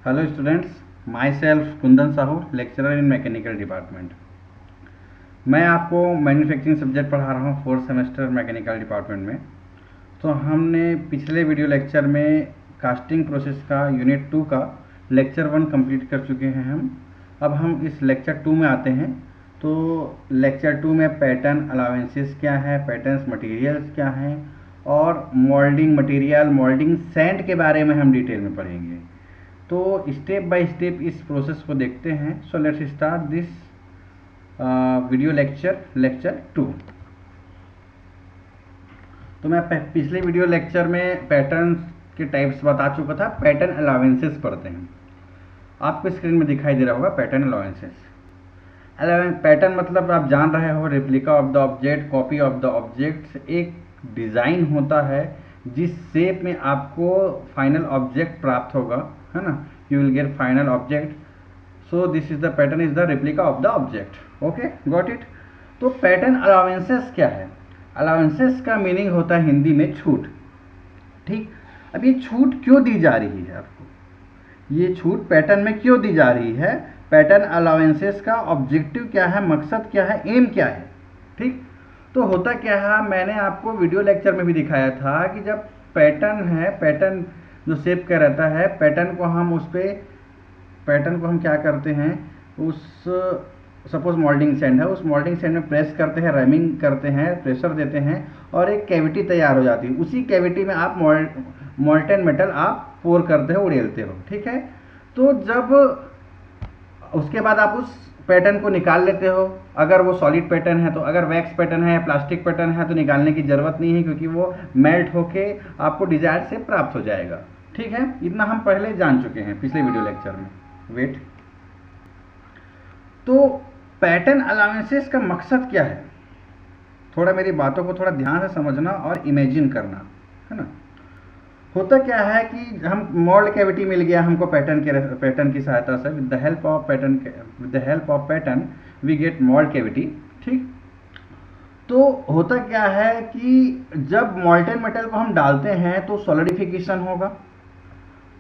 Hello students, my self Kundan Sahu, lecturer in mechanical department. मैं आपको manufacturing subject पढ़ा रहा हूँ 4th सेमेस्टर मैकेनिकल डिपार्टमेंट में। तो हमने पिछले वीडियो लेक्चर में कास्टिंग प्रोसेस का यूनिट 2 का लेक्चर 1 कंप्लीट कर चुके हैं हम। अब हम इस लेक्चर 2 में आते हैं। तो लेक्चर 2 में पैटर्न अलाउंसेस क्या है, पैटर्न्स मटेरियल्स क्या हैं और मोल्डिंग मटेरियल, मोल्डिंग सैंड के बारे में हम डिटेल में पढ़ेंगे। तो स्टेप बाय स्टेप इस प्रोसेस को देखते हैं। So let's start this video lecture 2। तो मैं पिछले वीडियो लेक्चर में पैटर्न के टाइप्स बता चुका था। पैटर्न अलाउंसेस पढ़ते हैं। आपको स्क्रीन में दिखाई दे रहा होगा पैटर्न अलाउंसेस। पैटर्न मतलब आप जान रहे हो, replica of the object, copy of the object. एक डिज़ाइन होता है जिस शेप में आपको फाइनल ऑब्जेक्ट प्राप्त होगा, है ना। You will get final object. So this is the pattern, is the replica of the object. Okay, got it. तो पैटर्न अलाउंसेस क्या है? अलाउंसेस का मीनिंग होता है हिंदी में छूट। ठीक, अब ये छूट क्यों दी जा रही है आपको? ये छूट पैटर्न में क्यों दी जा रही है? पैटर्न अलाउंसेस का ऑब्जेक्टिव क्या है, मकसद क्या है, एम क्या है? ठीक, तो होता क्या है, मैंने आपको वीडियो लेक्चर में भी दिखाया था कि जब पैटर्न है, पैटर्न जो शेप का रहता है, पैटर्न को हम क्या करते हैं, उस सपोज मोल्डिंग सैंड है, उस मोल्डिंग सैंड में प्रेस करते हैं, रैमिंग करते हैं, प्रेशर देते हैं और एक कैविटी तैयार हो जाती है। उसी कैविटी में आप मोल्टेन मेटल आप पोर करते हो, उड़ेलते हो। ठीक है, तो जब उसके बाद आप उस पैटर्न को निकाल लेते हो। अगर वो सॉलिड पैटर्न है, तो अगर वैक्स पैटर्न है या प्लास्टिक पैटर्न है तो निकालने की ज़रूरत नहीं है, क्योंकि वो मेल्ट होके आपको डिजायर से प्राप्त हो जाएगा। ठीक है, इतना हम पहले जान चुके हैं पिछले वीडियो लेक्चर में। वेट, तो पैटर्न अलाउंसेस का मकसद क्या है? थोड़ा मेरी बातों को थोड़ा ध्यान से समझना और इमेजिन करना, है ना। होता क्या है कि हम मोल्ड कैविटी मिल गया हमको पैटर्न की सहायता से। With the help of pattern we get mould cavity. ठीक, तो होता क्या है कि जब मोल्टेन मेटल को हम डालते हैं तो सॉलिडिफिकेशन होगा।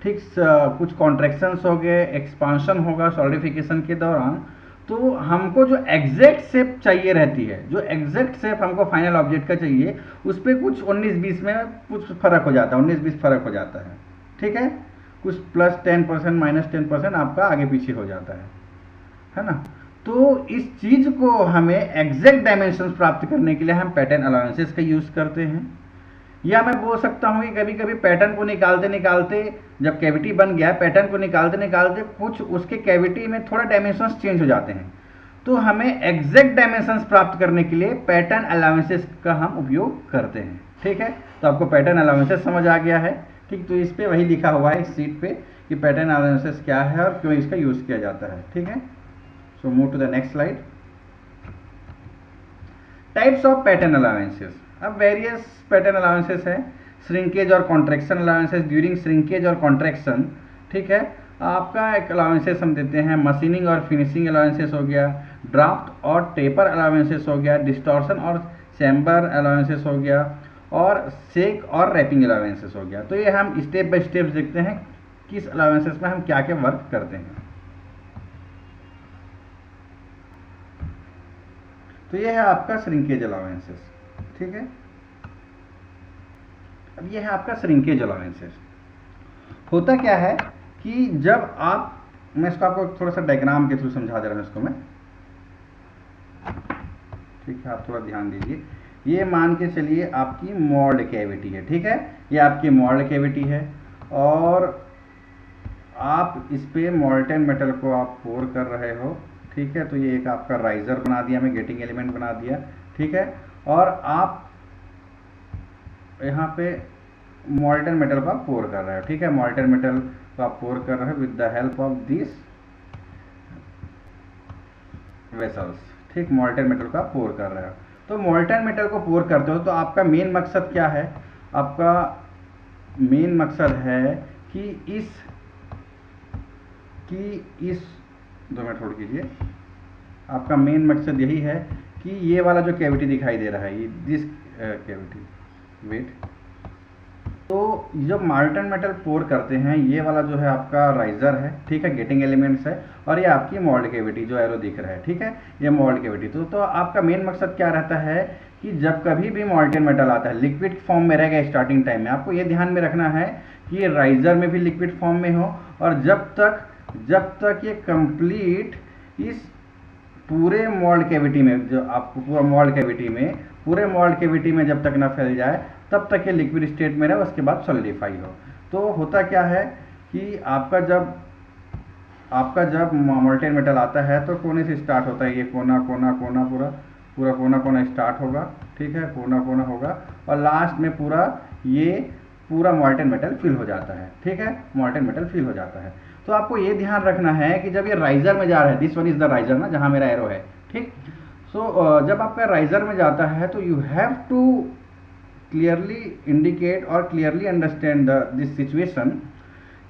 ठीक, कुछ कॉन्ट्रैक्शंस हो गए, एक्सपांशन होगा सॉलिडिफिकेशन के दौरान। तो हमको जो एग्जैक्ट शेप चाहिए रहती है, जो एग्जैक्ट शेप हमको फाइनल ऑब्जेक्ट का चाहिए, उस पर कुछ 19-20 में कुछ फर्क हो जाता है, 19-20 फर्क हो जाता है। ठीक है, कुछ +10% -10% आपका आगे पीछे हो जाता है ना। तो इस चीज को हमें एग्जैक्ट डायमेंशन प्राप्त करने के लिए हम पैटर्न अलाउंसेस का यूज करते हैं। या मैं बोल सकता हूँ कि कभी कभी पैटर्न को निकालते निकालते, जब कैविटी बन गया, पैटर्न को निकालते निकालते कुछ उसके कैविटी में थोड़ा डायमेंशंस चेंज हो जाते हैं। तो हमें एग्जैक्ट डायमेंशंस प्राप्त करने के लिए पैटर्न अलाउंसेस का हम उपयोग करते हैं। ठीक है, तो आपको पैटर्न अलाउंसेस समझ आ गया है। ठीक, तो इस पे वही लिखा हुआ है इस सीट पे कि पैटर्न अलाउंसेस क्या है और क्यों इसका यूज किया जाता है। ठीक है, so move to the next slide. Types of pattern allowances. अब वेरियस पैटर्न अलाउंसेस है। श्रिंकेज और कॉन्ट्रैक्शन अलाउंसेस ड्यूरिंग श्रिंकेज और कॉन्ट्रैक्शन। ठीक है, आपका एक अलाउंसेस हम देते हैं। मशीनिंग और फिनिशिंग अलाउंसेस हो गया, ड्राफ्ट और टेपर अलाउंसेस हो गया, डिस्टॉर्शन और चैम्बर अलाउंसेस हो गया, और शेक और रैपिंग अलाउंसेस हो गया। तो ये हम स्टेप बाय स्टेप देखते हैं किस अलाउंसेस में हम क्या क्या वर्क करते हैं। तो ये है आपका श्रिंकेज अलाउंसेस। ठीक है, अब ये है आपका श्रिंकेज अलाउंसेस। होता क्या है कि जब आप, मैं इसको आपको थोड़ा सा डायग्राम के थ्रू समझा दे रहा हूँ इसको मैं। ठीक है, आप थोड़ा ध्यान दीजिए। ये मान के चलिए आपकी मोल्ड कैविटी है। ठीक है, ये आपकी मोल्ड कैविटी है और आप इस पे मोल्टेन मेटल को आप पोर कर रहे हो। ठीक है, तो ये एक आपका राइजर बना दिया, मैं गेटिंग एलिमेंट बना दिया। ठीक है, और आप यहाँ पे मोल्टेन मेटल को आप पोर कर रहे हो। ठीक है, मोल्टेन मेटल को आप पोर कर रहे हो with the help of this vessels. ठीक, मोल्टेन मेटल को आप पोर कर रहे हो। तो मोल्टेन मेटल को पोर करते हो तो आपका मेन मकसद क्या है? आपका मेन मकसद है कि इस 2 मिनट होल्ड कीजिए। आपका मेन मकसद यही है कि ये वाला जो कैविटी दिखाई दे रहा है, ये दिस कैविटी, वेट, तो जब मॉल्टन मेटल पोर करते हैं, ये वाला जो है आपका राइजर है, ठीक है, गेटिंग एलिमेंट्स है, और ये आपकी मोल्ड कैविटी जो एरो दिख रहा है, ठीक है, ये मोल्ड कैविटी। तो आपका मेन मकसद क्या रहता है कि जब कभी भी मॉल्टन मेटल आता है लिक्विड फॉर्म में रहेगा स्टार्टिंग टाइम में, आपको ये ध्यान में रखना है कि ये राइजर में भी लिक्विड फॉर्म में हो, और जब तक ये कंप्लीट इस पूरे मोल्ड कैविटी में, जो आपको पूरे मोल्ड कैविटी में जब तक ना फैल जाए तब तक ये लिक्विड स्टेट में रहे, उसके बाद सॉलिडिफाई हो। तो होता क्या है कि आपका जब मोल्टेन मेटल आता है तो कोने से स्टार्ट होता है, ये कोना पूरा कोना स्टार्ट होगा, ठीक है, कोना होगा, और लास्ट में पूरा मोल्टेन मेटल फिल हो जाता है, ठीक है, मोल्टेन मेटल फिल हो जाता है। तो आपको ये ध्यान रखना है कि जब ये राइजर में जा रहा है, this one is the riser ना, जहाँ मेरा एरो है, ठीक। सो जब आपका राइजर में जाता है तो you have to clearly indicate और क्लियरली अंडरस्टैंड दिस सिचुएशन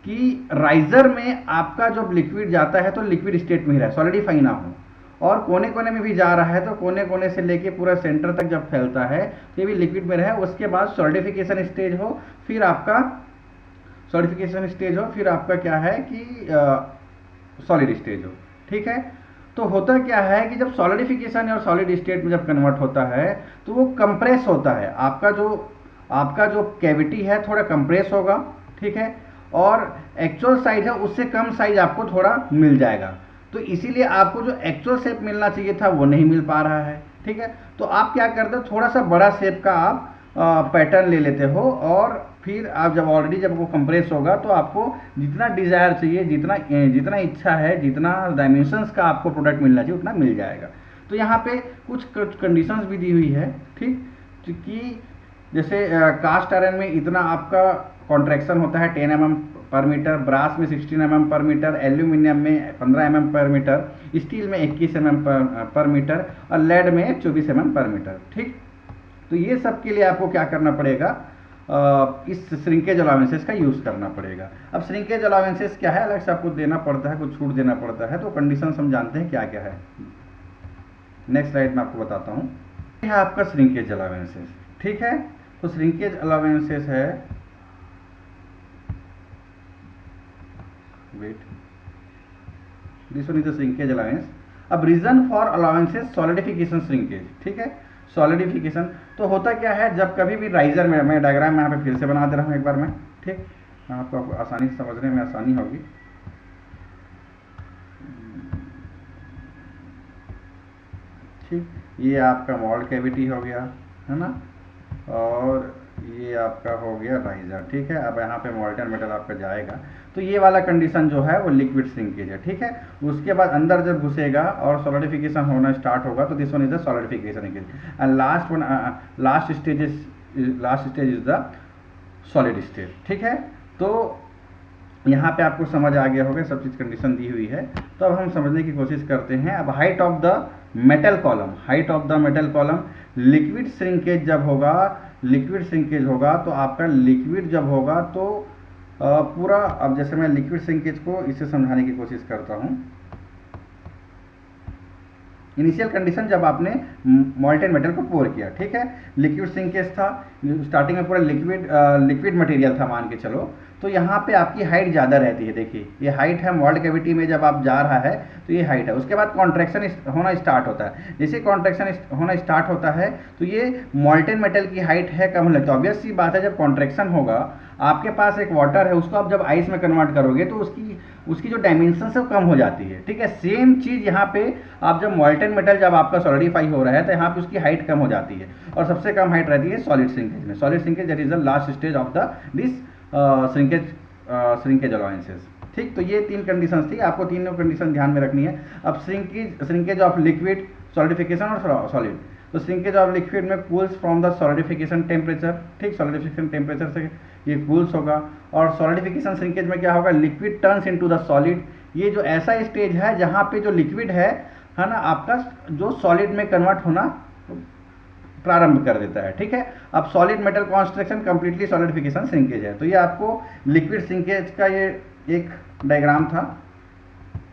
कि राइजर में आपका जब लिक्विड जाता है तो लिक्विड स्टेट में ही रहे, सॉलिडिफाई ना हो, और कोने कोने में भी जा रहा है तो कोने कोने से लेके पूरा सेंटर तक जब फैलता है तो ये भी लिक्विड में रहे, उसके बाद सॉलिडिफिकेशन स्टेज हो, फिर आपका क्या है कि सॉलिड स्टेज हो, ठीक है। तो होता क्या है कि जब सॉलिडिफिकेशन और सॉलिड स्टेट में जब कन्वर्ट होता है तो वो कंप्रेस होता है, आपका जो कैविटी है थोड़ा कंप्रेस होगा, ठीक है, और एक्चुअल साइज है उससे कम साइज आपको थोड़ा मिल जाएगा। तो इसीलिए आपको जो एक्चुअल शेप मिलना चाहिए था वो नहीं मिल पा रहा है, ठीक है। तो आप क्या करते हो, थोड़ा सा बड़ा शेप का आप पैटर्न ले लेते हो, और फिर आप जब वो कंप्रेस होगा तो आपको जितना डिज़ायर चाहिए, जितना इच्छा है, जितना डायमेंशंस का आपको प्रोडक्ट मिलना चाहिए उतना मिल जाएगा। तो यहाँ पे कुछ कंडीशंस भी दी हुई है, ठीक, कि जैसे कास्ट आयरन में इतना आपका कॉन्ट्रैक्शन होता है 10 mm पर मीटर, ब्रास में 16 mm पर मीटर, एल्यूमिनियम में 15 mm पर मीटर, स्टील में 21 mm पर मीटर, और लेड में 24 mm पर मीटर, ठीक। तो ये सब के लिए आपको क्या करना पड़ेगा, इस श्रिंकेज अलाउंसेस का यूज़ करना पड़ेगा। अब श्रिंकेज अलाउंसेस क्या है, अलग से आपको देना पड़ता है, कुछ छूट देना पड़ता है, तो कंडीशन हम जानते हैं क्या क्या है। नेक्स्ट स्लाइड में आपको बताता हूँ। यह है आपका श्रिंकेज अलाउंसेस, ठीक है। तो श्रिंकेज अलाउंसेस है, this one is the shrinkage allowance. अब reason for allowances solidification shrinkage, ठीक है, सॉलिडिफिकेशन। तो होता क्या है, जब कभी भी राइजर में, मैं डायग्राम यहाँ पे फिर से बना दे रहा हूँ एक बार मैं, ठीक, आपको आसानी से समझने में आसानी होगी। ठीक, ये आपका मोल्ड कैविटी हो गया, है ना, और ये आपका हो गया राइजर, ठीक है। अब यहाँ पे मोल्टन मेटल आपका जाएगा, तो ये वाला कंडीशन जो है वो लिक्विड श्रिंकेज है, ठीक है। उसके बाद अंदर जब घुसेगा और सॉलिडिफिकेशन होना स्टार्ट होगा तो this one is the solidification and last stage is the solid stage, ठीक है। तो यहाँ पे आपको समझ आ गया होगा, सब चीज़ कंडीशन दी हुई है। तो अब हम समझने की कोशिश करते हैं। अब height of the metal column, liquid shrinkage जब होगा, तो आपका लिक्विड जब होगा तो पूरा, अब जैसे मैं लिक्विड श्रिंकेज को इससे समझाने की कोशिश करता हूँ। इनिशियल कंडीशन जब आपने मोल्टेन मेटल को पोर किया, ठीक है, लिक्विड श्रिंकेज था, स्टार्टिंग में पूरा लिक्विड मटेरियल था मान के चलो, तो यहाँ पे आपकी हाइट ज़्यादा रहती है। देखिए ये हाइट है, मोल्ड कैविटी में जब आप जा रहा है तो ये हाइट है। उसके बाद कॉन्ट्रैक्शन होना स्टार्ट होता है। जैसे कॉन्ट्रैक्शन होना स्टार्ट होता है तो ये मोल्टेन मेटल की हाइट है कम होने लगती है। ऑब्वियस सी बात है, जब कॉन्ट्रैक्शन होगा, आपके पास एक वाटर है, उसको आप जब आइस में कन्वर्ट करोगे तो उसकी जो डायमेंशन है वो कम हो जाती है, ठीक है। सेम चीज़ यहाँ पे आप जब मोल्टेन मेटल जब आपका सॉलिडिफाई हो रहा है तो यहाँ पे उसकी हाइट कम हो जाती है, और सबसे कम हाइट रहती है सॉलिड श्रिंकेज में। Solid shrinkage that is the last stage of this shrinkage allowances, ठीक। तो ये तीन कंडीशंस थी, आपको तीनों कंडीशन ध्यान में रखनी है। अब श्रिंकेज ऑफ लिक्विड, सॉलिडिफिकेशन और सॉलिड। तो श्रिंकेज ऑफ लिक्विड में cools from the solidification temperature, ठीक, सॉलिडिफिकेशन टेम्परेचर से ये कूल्स होगा। और सॉलिडिफिकेशन श्रिंकेज में क्या होगा, liquid turns into the solid. ये जो ऐसा स्टेज है जहाँ पे जो लिक्विड है ना, आपका जो सॉलिड में कन्वर्ट होना प्रारंभ कर देता है, ठीक है। अब solid metal construction completely solidification shrinkage है। तो ये आपको लिक्विड श्रिंकेज का ये एक डायग्राम था।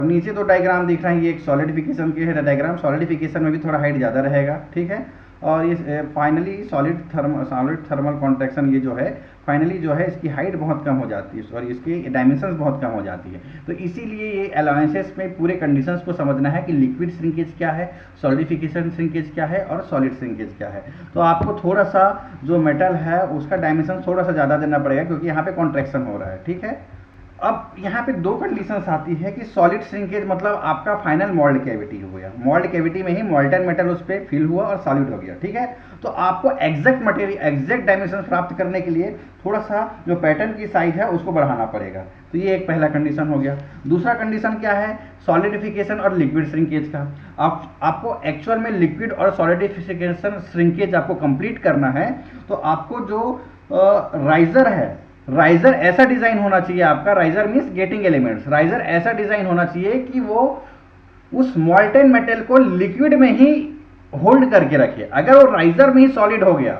नीचे दो डायग्राम दिख रहे हैं, ये एक सॉलिडिफिकेशन के है डायग्राम। सॉलिडिफिकेशन में भी थोड़ा हाइट ज़्यादा रहेगा, ठीक है। और ये फाइनली सॉलिड थर्मल कॉन्ट्रैक्शन, ये जो है फाइनली जो है इसकी हाइट बहुत कम हो जाती है और इसकी डायमेंशंस बहुत कम हो जाती है। तो इसीलिए ये अलाउंसेस में पूरे कंडीशंस को समझना है कि लिक्विड श्रिंकेज क्या है, सॉलिडिफिकेशन श्रिंकेज क्या है और सॉलिड श्रिंकेज क्या है। तो आपको थोड़ा सा जो मेटल है उसका डायमेंशन थोड़ा सा ज़्यादा देना पड़ेगा क्योंकि यहाँ पे कॉन्ट्रैक्शन हो रहा है, ठीक है। अब यहाँ पे दो कंडीशंस आती है कि सॉलिड श्रिंकेज मतलब आपका फाइनल मोल्ड कैविटी हो गया, मोल्ड कैविटी में ही मोल्टन मेटल उस पर फिल हुआ और सॉलिड हो गया, ठीक है। तो आपको एग्जैक्ट मटेरियल, एग्जैक्ट डायमेंशन प्राप्त करने के लिए थोड़ा सा जो पैटर्न की साइज है उसको बढ़ाना पड़ेगा। तो ये एक पहला कंडीशन हो गया। दूसरा कंडीशन क्या है, सॉलिडिफिकेशन और लिक्विड श्रिंकेज का। आपको एक्चुअल में लिक्विड और सॉलिडिफिकेशन श्रिंकेज आपको कंप्लीट करना है तो आपको जो राइजर है, राइजर ऐसा डिजाइन होना चाहिए आपका, riser means getting elements, riser ऐसा डिजाइन होना चाहिए कि वो उस मोल्टेन मेटल को लिक्विड में ही होल्ड करके रखे। अगर वो राइजर में ही सॉलिड हो गया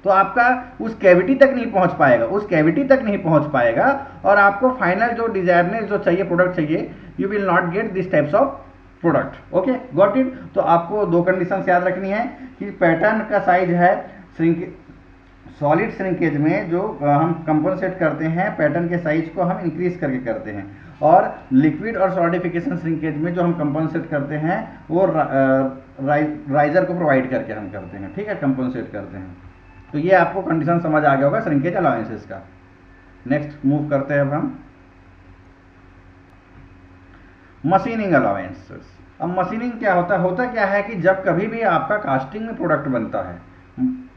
तो आपका उस कैविटी तक नहीं पहुंच पाएगा, उस कैविटी तक नहीं पहुंच पाएगा और आपको फाइनल जो डिजायरनेस जो चाहिए, प्रोडक्ट चाहिए, you will not get this types of product. Okay, got it. तो आपको दो कंडीशन याद रखनी है कि पैटर्न का साइज है सॉलिड श्रिंकेज में जो हम कंपनसेट करते हैं, पैटर्न के साइज को हम इंक्रीज करके करते हैं, और लिक्विड और सॉलिडिफिकेशन श्रिंकेज में जो हम कंपनसेट करते हैं वो राइजर को प्रोवाइड करके हम करते हैं, ठीक है, कंपनसेट करते हैं। तो ये आपको कंडीशन समझ आ गया होगा श्रिंकेज अलाउंसेस का। नेक्स्ट मूव करते हैं अब हम मशीनिंग अलाउंसेस। अब मशीनिंग क्या होता है, होता क्या है कि जब कभी भी आपका कास्टिंग में प्रोडक्ट बनता है,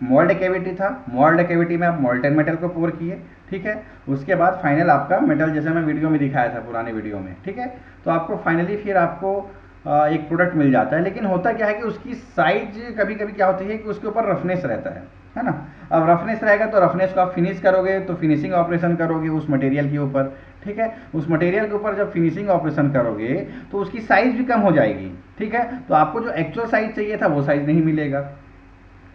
मोल्ड कैविटी था, मोल्ड कैविटी में आप मोल्टेन मेटल को पोर किए, ठीक है, उसके बाद फाइनल आपका मेटल, जैसे मैं वीडियो में दिखाया था पुराने वीडियो में, ठीक है, तो आपको फाइनली फिर आपको एक प्रोडक्ट मिल जाता है। लेकिन होता क्या है कि उसकी साइज कभी कभी क्या होती है कि उसके ऊपर रफनेस रहता है ना। अब रफनेस रहेगा तो रफनेस को आप फिनिश करोगे तो फिनिशिंग ऑपरेशन करोगे उस मटेरियल के ऊपर, ठीक है, उस मटेरियल के ऊपर जब फिनिशिंग ऑपरेशन करोगे तो उसकी साइज भी कम हो जाएगी, ठीक है। तो आपको जो एक्चुअल साइज चाहिए था वो साइज नहीं मिलेगा,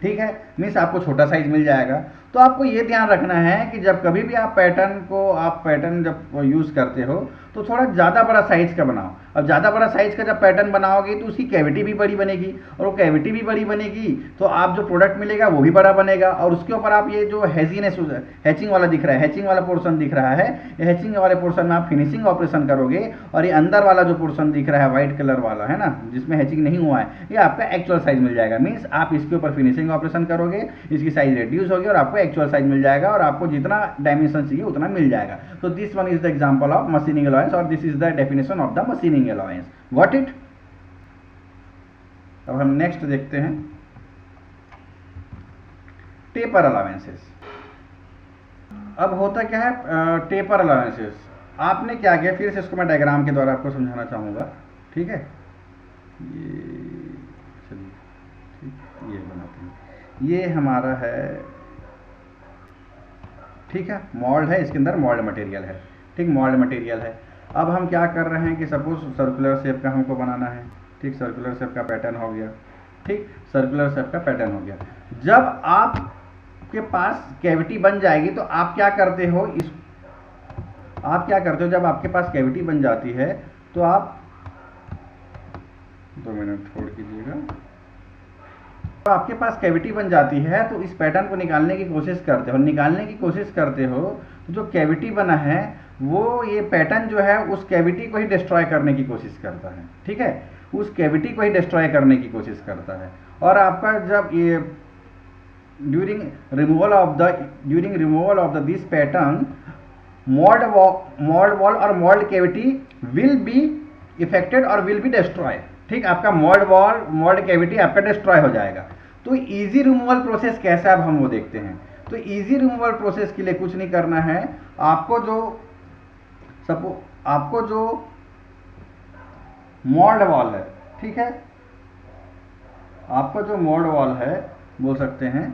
ठीक है, मीन्स आपको छोटा साइज मिल जाएगा। तो आपको ये ध्यान रखना है कि जब कभी भी आप पैटर्न जब यूज़ करते हो तो थोड़ा ज़्यादा बड़ा साइज का बनाओ। अब ज़्यादा बड़ा साइज का जब पैटर्न बनाओगे तो उसकी कैविटी भी बड़ी बनेगी, और वो कैविटी भी बड़ी बनेगी तो आप जो प्रोडक्ट मिलेगा वो भी बड़ा बनेगा, और उसके ऊपर आप ये जो हैचिंग वाला दिख रहा है, हैचिंग वाला पोर्शन दिख रहा है, ये हैचिंग वाले पोर्शन में आप फिनिशिंग ऑपरेशन करोगे, और ये अंदर वाला जो पोर्शन दिख रहा है व्हाइट कलर वाला है ना, जिसमें हैचिंग नहीं हुआ है, ये आपका एक्चुअल साइज मिल जाएगा। मीन्स आप इसके ऊपर फिनिशिंग ऑपरेशन करोगे, इसकी साइज रिड्यूस होगी और आपको एक्चुअल साइज मिल जाएगा, और आपको जितना डायमेंशन चाहिए उतना मिल जाएगा। तो this one is the example of machining allowance, और this is the definition of the machining allowance. What it. अब हम नेक्स्ट देखते हैं टेपर अलाउंसेस। अब होता क्या है टेपर अलाउंसेस, आपने क्या किया, फिर से इसको मैं डायग्राम के द्वारा आपको समझाना चाहूंगा, ठीक है। ये चलिए ठीक, ये बनाते हैं, ये हमारा है, ठीक है, मोल्ड है, इसके अंदर मोल्ड मटेरियल है, ठीक, मोल्ड मटेरियल है। अब हम क्या कर रहे हैं कि सपोज सर्कुलर शेप का हमको बनाना है, ठीक, सर्कुलर शेप का पैटर्न हो गया, ठीक, सर्कुलर शेप का पैटर्न हो गया। जब आपके पास कैविटी बन जाएगी तो आप क्या करते हो, जब आपके पास कैविटी बन जाती है तो आप 2 मिनट छोड़ कीजिएगा, तो आपके पास कैविटी बन जाती है तो इस पैटर्न को निकालने की कोशिश करते हो, तो जो कैविटी बना है वो ये पैटर्न जो है उस कैविटी को ही डिस्ट्रॉय करने की कोशिश करता है, ठीक है, उस कैविटी को ही डिस्ट्रॉय करने की कोशिश करता है। और आपका जब ये during removal of the this pattern mould wall और mould cavity will be effected और विल बी डिस्ट्रॉय, ठीक, आपका मोल्ड कैविटी आपका डिस्ट्रॉय हो जाएगा। तो इजी रिमूवल प्रोसेस कैसा है अब हम वो देखते हैं। तो इजी रिमूवल प्रोसेस के लिए कुछ नहीं करना है, आपको जो मोल्ड वॉल है, ठीक है, आपका जो मोल्ड वॉल है बोल सकते हैं,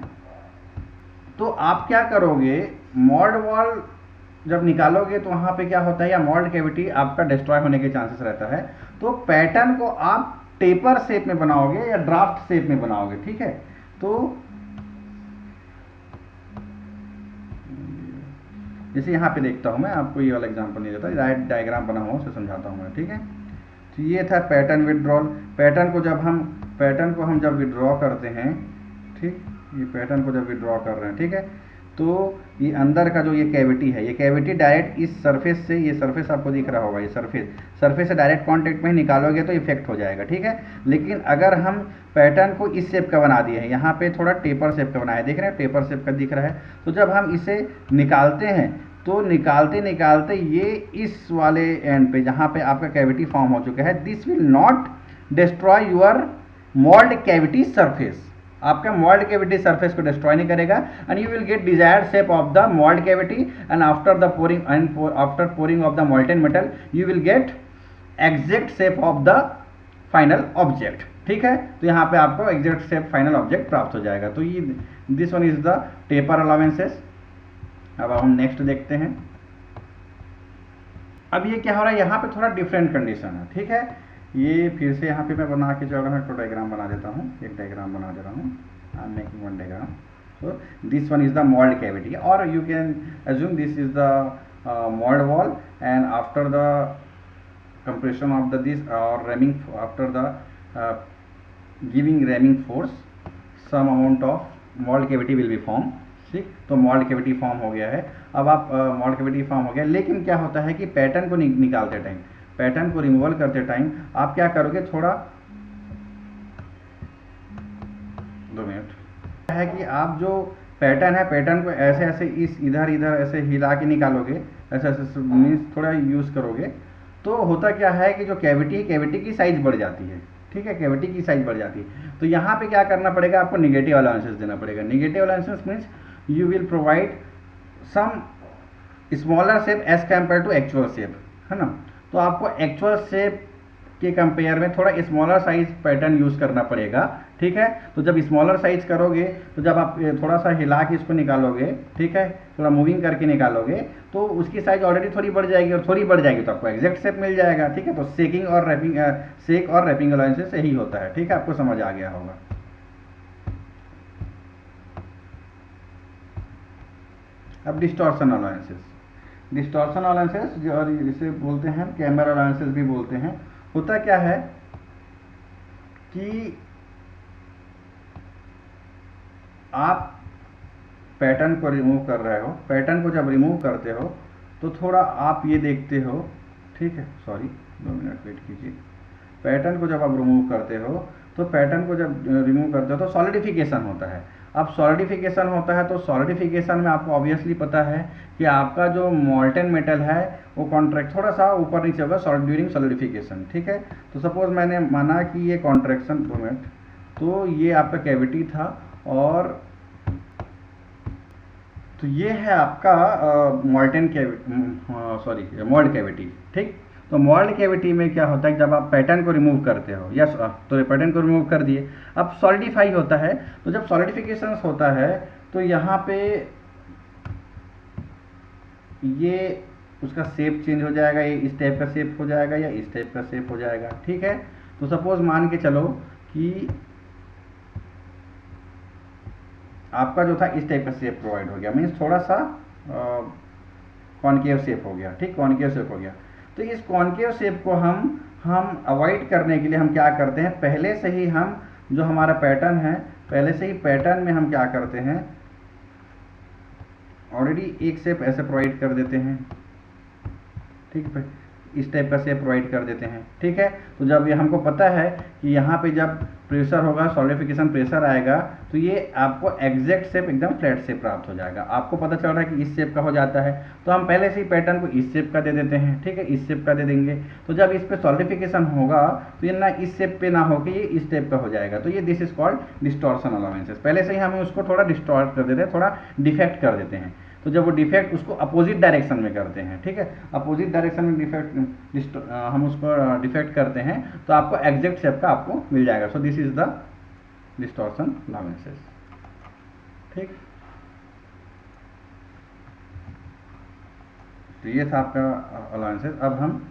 तो आप क्या करोगे, मोल्ड वॉल जब निकालोगे तो वहां पे क्या होता है, या मोल्ड कैविटी आपका डिस्ट्रॉय होने के चांसेस रहता है। तो पैटर्न को आप टेपर शेप में बनाओगे या ड्राफ्ट शेप में बनाओगे, ठीक है। तो जैसे यहाँ पे देखता हूँ मैं, आपको ये वाला एग्जांपल नहीं देता, राइट डायग्राम बना हुआ उसे समझाता हूँ मैं, ठीक है। तो ये था पैटर्न विड्रॉल। पैटर्न को हम जब विड्रॉ करते हैं, ठीक, ये पैटर्न को जब विड्रॉ कर रहे हैं, ठीक है, तो ये अंदर का जो ये कैविटी है, ये कैविटी डायरेक्ट इस सरफेस से, ये सरफेस आपको दिख रहा होगा, ये सरफेस से डायरेक्ट कांटेक्ट में ही निकालोगे तो इफेक्ट हो जाएगा, ठीक है। लेकिन अगर हम पैटर्न को इस शेप का बना दिए हैं, यहाँ पे थोड़ा टेपर शेप का बनाया है, देख रहे हैं टेपर शेप का दिख रहा है, तो जब हम इसे निकालते हैं तो निकालते निकालते ये इस वाले एंड पे जहाँ पे आपका कैविटी फॉर्म हो चुका है, this will not destroy your mould cavity surface, आपका मोल्ड कैविटी सरफेस को डिस्ट्रॉय नहीं करेगा, and you will get desired shape of the mould cavity, and after the pouring after pouring of the molten metal you will get exact shape of the final object, ठीक है। तो यहाँ पे आपको exact shape final object प्राप्त हो जाएगा। तो ये this one is the taper allowances. अब हम नेक्स्ट देखते हैं। अब ये क्या हो रहा है, यहाँ पे थोड़ा डिफरेंट कंडीशन है, ठीक है। ये फिर से यहाँ पे मैं बना के जो है तो डायग्राम बना देता हूँ, एक डायग्राम बना दे रहा हूँ, I am making one diagram. So this one is the mould cavity, और you can assume this is the mould wall, and after the compression of the this or ramming, after the giving ramming force, some amount of mold cavity will be formed, ठीक। तो mould cavity form हो गया है। अब आप mould cavity form हो गया, लेकिन क्या होता है कि पैटर्न को निकालते टाइम, पैटर्न को रिमूवल करते टाइम आप क्या करोगे, थोड़ा 2 मिनट है कि आप जो पैटर्न है, पैटर्न को ऐसे ऐसे इस इधर इधर ऐसे हिला के निकालोगे, ऐसे ऐसे मीन्स थोड़ा यूज करोगे, तो होता क्या है कि जो कैविटी है, कैविटी की साइज बढ़ जाती है, ठीक है, कैविटी की साइज बढ़ जाती है। तो यहाँ पे क्या करना पड़ेगा, आपको निगेटिव अलाउंसेस देना पड़ेगा। Negative allowances means you will provide some smaller shape as compare to actual shape, है ना। तो आपको एक्चुअल शेप के कंपेयर में थोड़ा स्मॉलर साइज पैटर्न यूज करना पड़ेगा, ठीक है। तो जब स्मॉलर साइज करोगे, तो जब आप थोड़ा सा हिला के इसको निकालोगे, ठीक है, थोड़ा मूविंग करके निकालोगे, तो उसकी साइज ऑलरेडी थोड़ी बढ़ जाएगी, और थोड़ी बढ़ जाएगी तो आपको एग्जैक्ट शेप मिल जाएगा, ठीक है। तो शेकिंग और रैपिंग, शेक और रैपिंग अलाउंसेस यही होता है, ठीक है, आपको समझ आ गया होगा। अब डिस्टॉर्शन अलाउंसेस, डिस्टॉर्शन अलाउंसेस और इसे बोलते हैं कैमर अलाउंसेस भी बोलते हैं। होता क्या है कि आप पैटर्न को रिमूव कर रहे हो, पैटर्न को जब रिमूव करते हो तो थोड़ा आप ये देखते हो, ठीक है, सॉरी 2 मिनट वेट कीजिए। पैटर्न को जब आप रिमूव करते हो, तो पैटर्न को जब रिमूव करते हो तो सॉलिडिफिकेशन होता है। अब सॉलिडिफिकेशन होता है, तो सॉलिडिफिकेशन में आपको ऑब्वियसली पता है कि आपका जो मोल्टेन मेटल है वो कॉन्ट्रैक्ट थोड़ा सा ऊपर नीचे होगा ड्यूरिंग सॉलिडिफिकेशन, ठीक है। तो सपोज मैंने माना कि ये कॉन्ट्रैक्शन, 2 मिनट, तो ये आपका कैविटी था, और तो ये है आपका molten cavity, sorry mould cavity, ठीक। तो मोल्ड कैविटी में क्या होता है, जब आप पैटर्न को रिमूव करते हो, यस, तो पैटर्न को रिमूव कर दिए, अब सॉलिडिफाई होता है। तो जब सॉलिडिफिकेशन होता है तो यहाँ पे ये उसका शेप चेंज हो जाएगा, ये इस टाइप का शेप हो जाएगा या इस टाइप का शेप हो जाएगा, ठीक है। तो सपोज मान के चलो कि आपका जो था इस टाइप का शेप प्रोवाइड हो गया, मीन्स थोड़ा सा कॉन्केव शेप हो गया, ठीक, कॉन्केव शेप हो गया। तो इस कॉन्केव शेप को हम अवॉइड करने के लिए हम क्या करते हैं, पहले से ही हम जो हमारा पैटर्न है, पहले से ही पैटर्न में हम क्या करते हैं, ऑलरेडी एक शेप ऐसे प्रोवाइड कर देते हैं, ठीक है, इस टाइप का शेप प्रोवाइड कर देते हैं, ठीक है। तो जब ये हमको पता है कि यहाँ पे जब प्रेशर होगा, सॉलिडिफिकेशन प्रेशर आएगा, तो ये आपको एग्जैक्ट शेप एकदम फ्लैट शेप प्राप्त हो जाएगा। आपको पता चल रहा है कि इस शेप का हो जाता है, तो हम पहले से ही पैटर्न को इस शेप का दे देते हैं, ठीक है, इस शेप का दे देंगे। तो जब इस पे सॉलिडिफिकेशन होगा तो ये ना इस शेप पे ना होकर ये इस टाइप का हो जाएगा। तो ये this is called distortion allowances. पहले से ही हम उसको थोड़ा डिस्टॉर्ट कर देते हैं, थोड़ा डिफेक्ट कर देते हैं। तो जब वो डिफेक्ट उसको अपोजिट डायरेक्शन में करते हैं, ठीक है, अपोजिट डायरेक्शन में डिफेक्ट हम उसको डिफेक्ट करते हैं, तो आपको एग्जैक्ट शेप का आपको मिल जाएगा। सो this is the distortion allowances, ठीक। तो ये था आपका अलाउंसेस। अब हम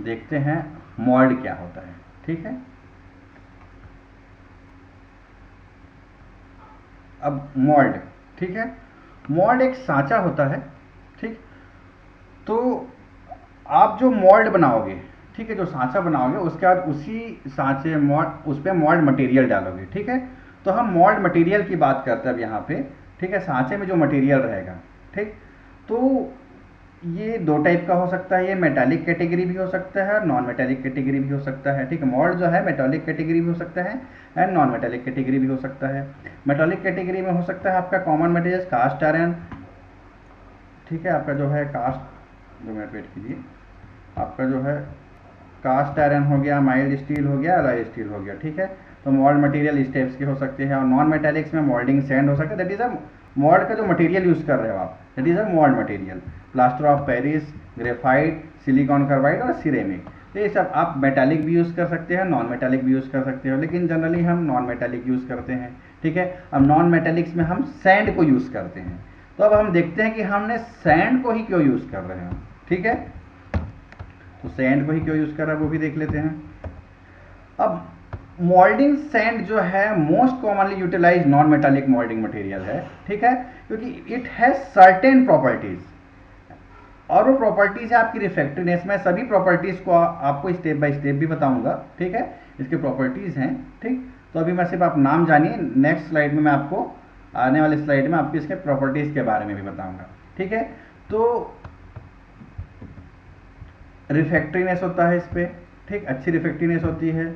देखते हैं मोल्ड क्या होता है, ठीक है। अब मोल्ड, ठीक है, मोल्ड एक सांचा होता है, ठीक। तो आप जो मोल्ड बनाओगे, ठीक है, जो सांचा बनाओगे, उसके बाद उसी सांचे मोल्ड, उस पर मोल्ड मटेरियल डालोगे, ठीक है। तो हम मोल्ड मटेरियल की बात करते हैं अब यहाँ पे, ठीक है, सांचे में जो मटेरियल रहेगा। ठीक, तो ये दो टाइप का हो सकता है, ये मेटालिक कैटेगरी भी हो सकता है और नॉन मेटालिक कैटेगरी भी हो सकता है। ठीक है, मोल्ड जो है मेटालिक कैटेगरी भी हो सकता है एंड नॉन मेटालिक कैटेगरी भी हो सकता है। मेटालिक कैटेगरी में हो सकता है आपका कॉमन मटेरियल कास्ट आयरन, ठीक है, आपका जो है कास्ट, 2 मिनट वेट कीजिए, आपका जो है कास्ट आयरन हो गया, माइल्ड स्टील हो गया, अलॉय स्टील हो गया। ठीक है, तो मोल्ड मटेरियल इस टाइप्स के हो सकते हैं। और नॉन मेटालिक्स में मोल्डिंग सैंड हो सकता है, दैट इज अ मोल्ड का जो मटेरियल यूज़ कर रहे हो आप, that is a mould material, plaster of Paris, graphite, silicon carbide और सिरेमिक। तो ये सब आप मेटालिक भी यूज़ कर सकते हैं, नॉन मेटालिक भी यूज़ कर सकते हो, लेकिन जनरली हम नॉन मेटालिक यूज़ करते हैं। ठीक है, अब नॉन मेटालिक्स में हम सैंड को यूज़ करते हैं। तो अब हम देखते हैं कि हमने सैंड को ही क्यों यूज़ कर रहे हैं। ठीक है, तो सैंड को ही क्यों यूज़ कर रहा है वो भी देख लेते हैं। अब मोल्डिंग सैंड जो है most commonly utilise non metallic moulding material है। ठीक है, क्योंकि इट हैज सर्टेन प्रॉपर्टीज, और वो प्रॉपर्टीज है आपकी रिफ्रैक्टिवनेस में। सभी प्रॉपर्टीज को आपको स्टेप बाय स्टेप भी बताऊंगा। ठीक है, इसके प्रॉपर्टीज हैं। ठीक, तो अभी मैं सिर्फ आप नाम जानिए, नेक्स्ट स्लाइड में मैं आपको, आने वाले स्लाइड में आपको इसके प्रॉपर्टीज के बारे में भी बताऊंगा। ठीक है, तो रिफ्रैक्टिवनेस होता है इस पर, ठीक, अच्छी रिफ्रैक्टिवनेस होती है।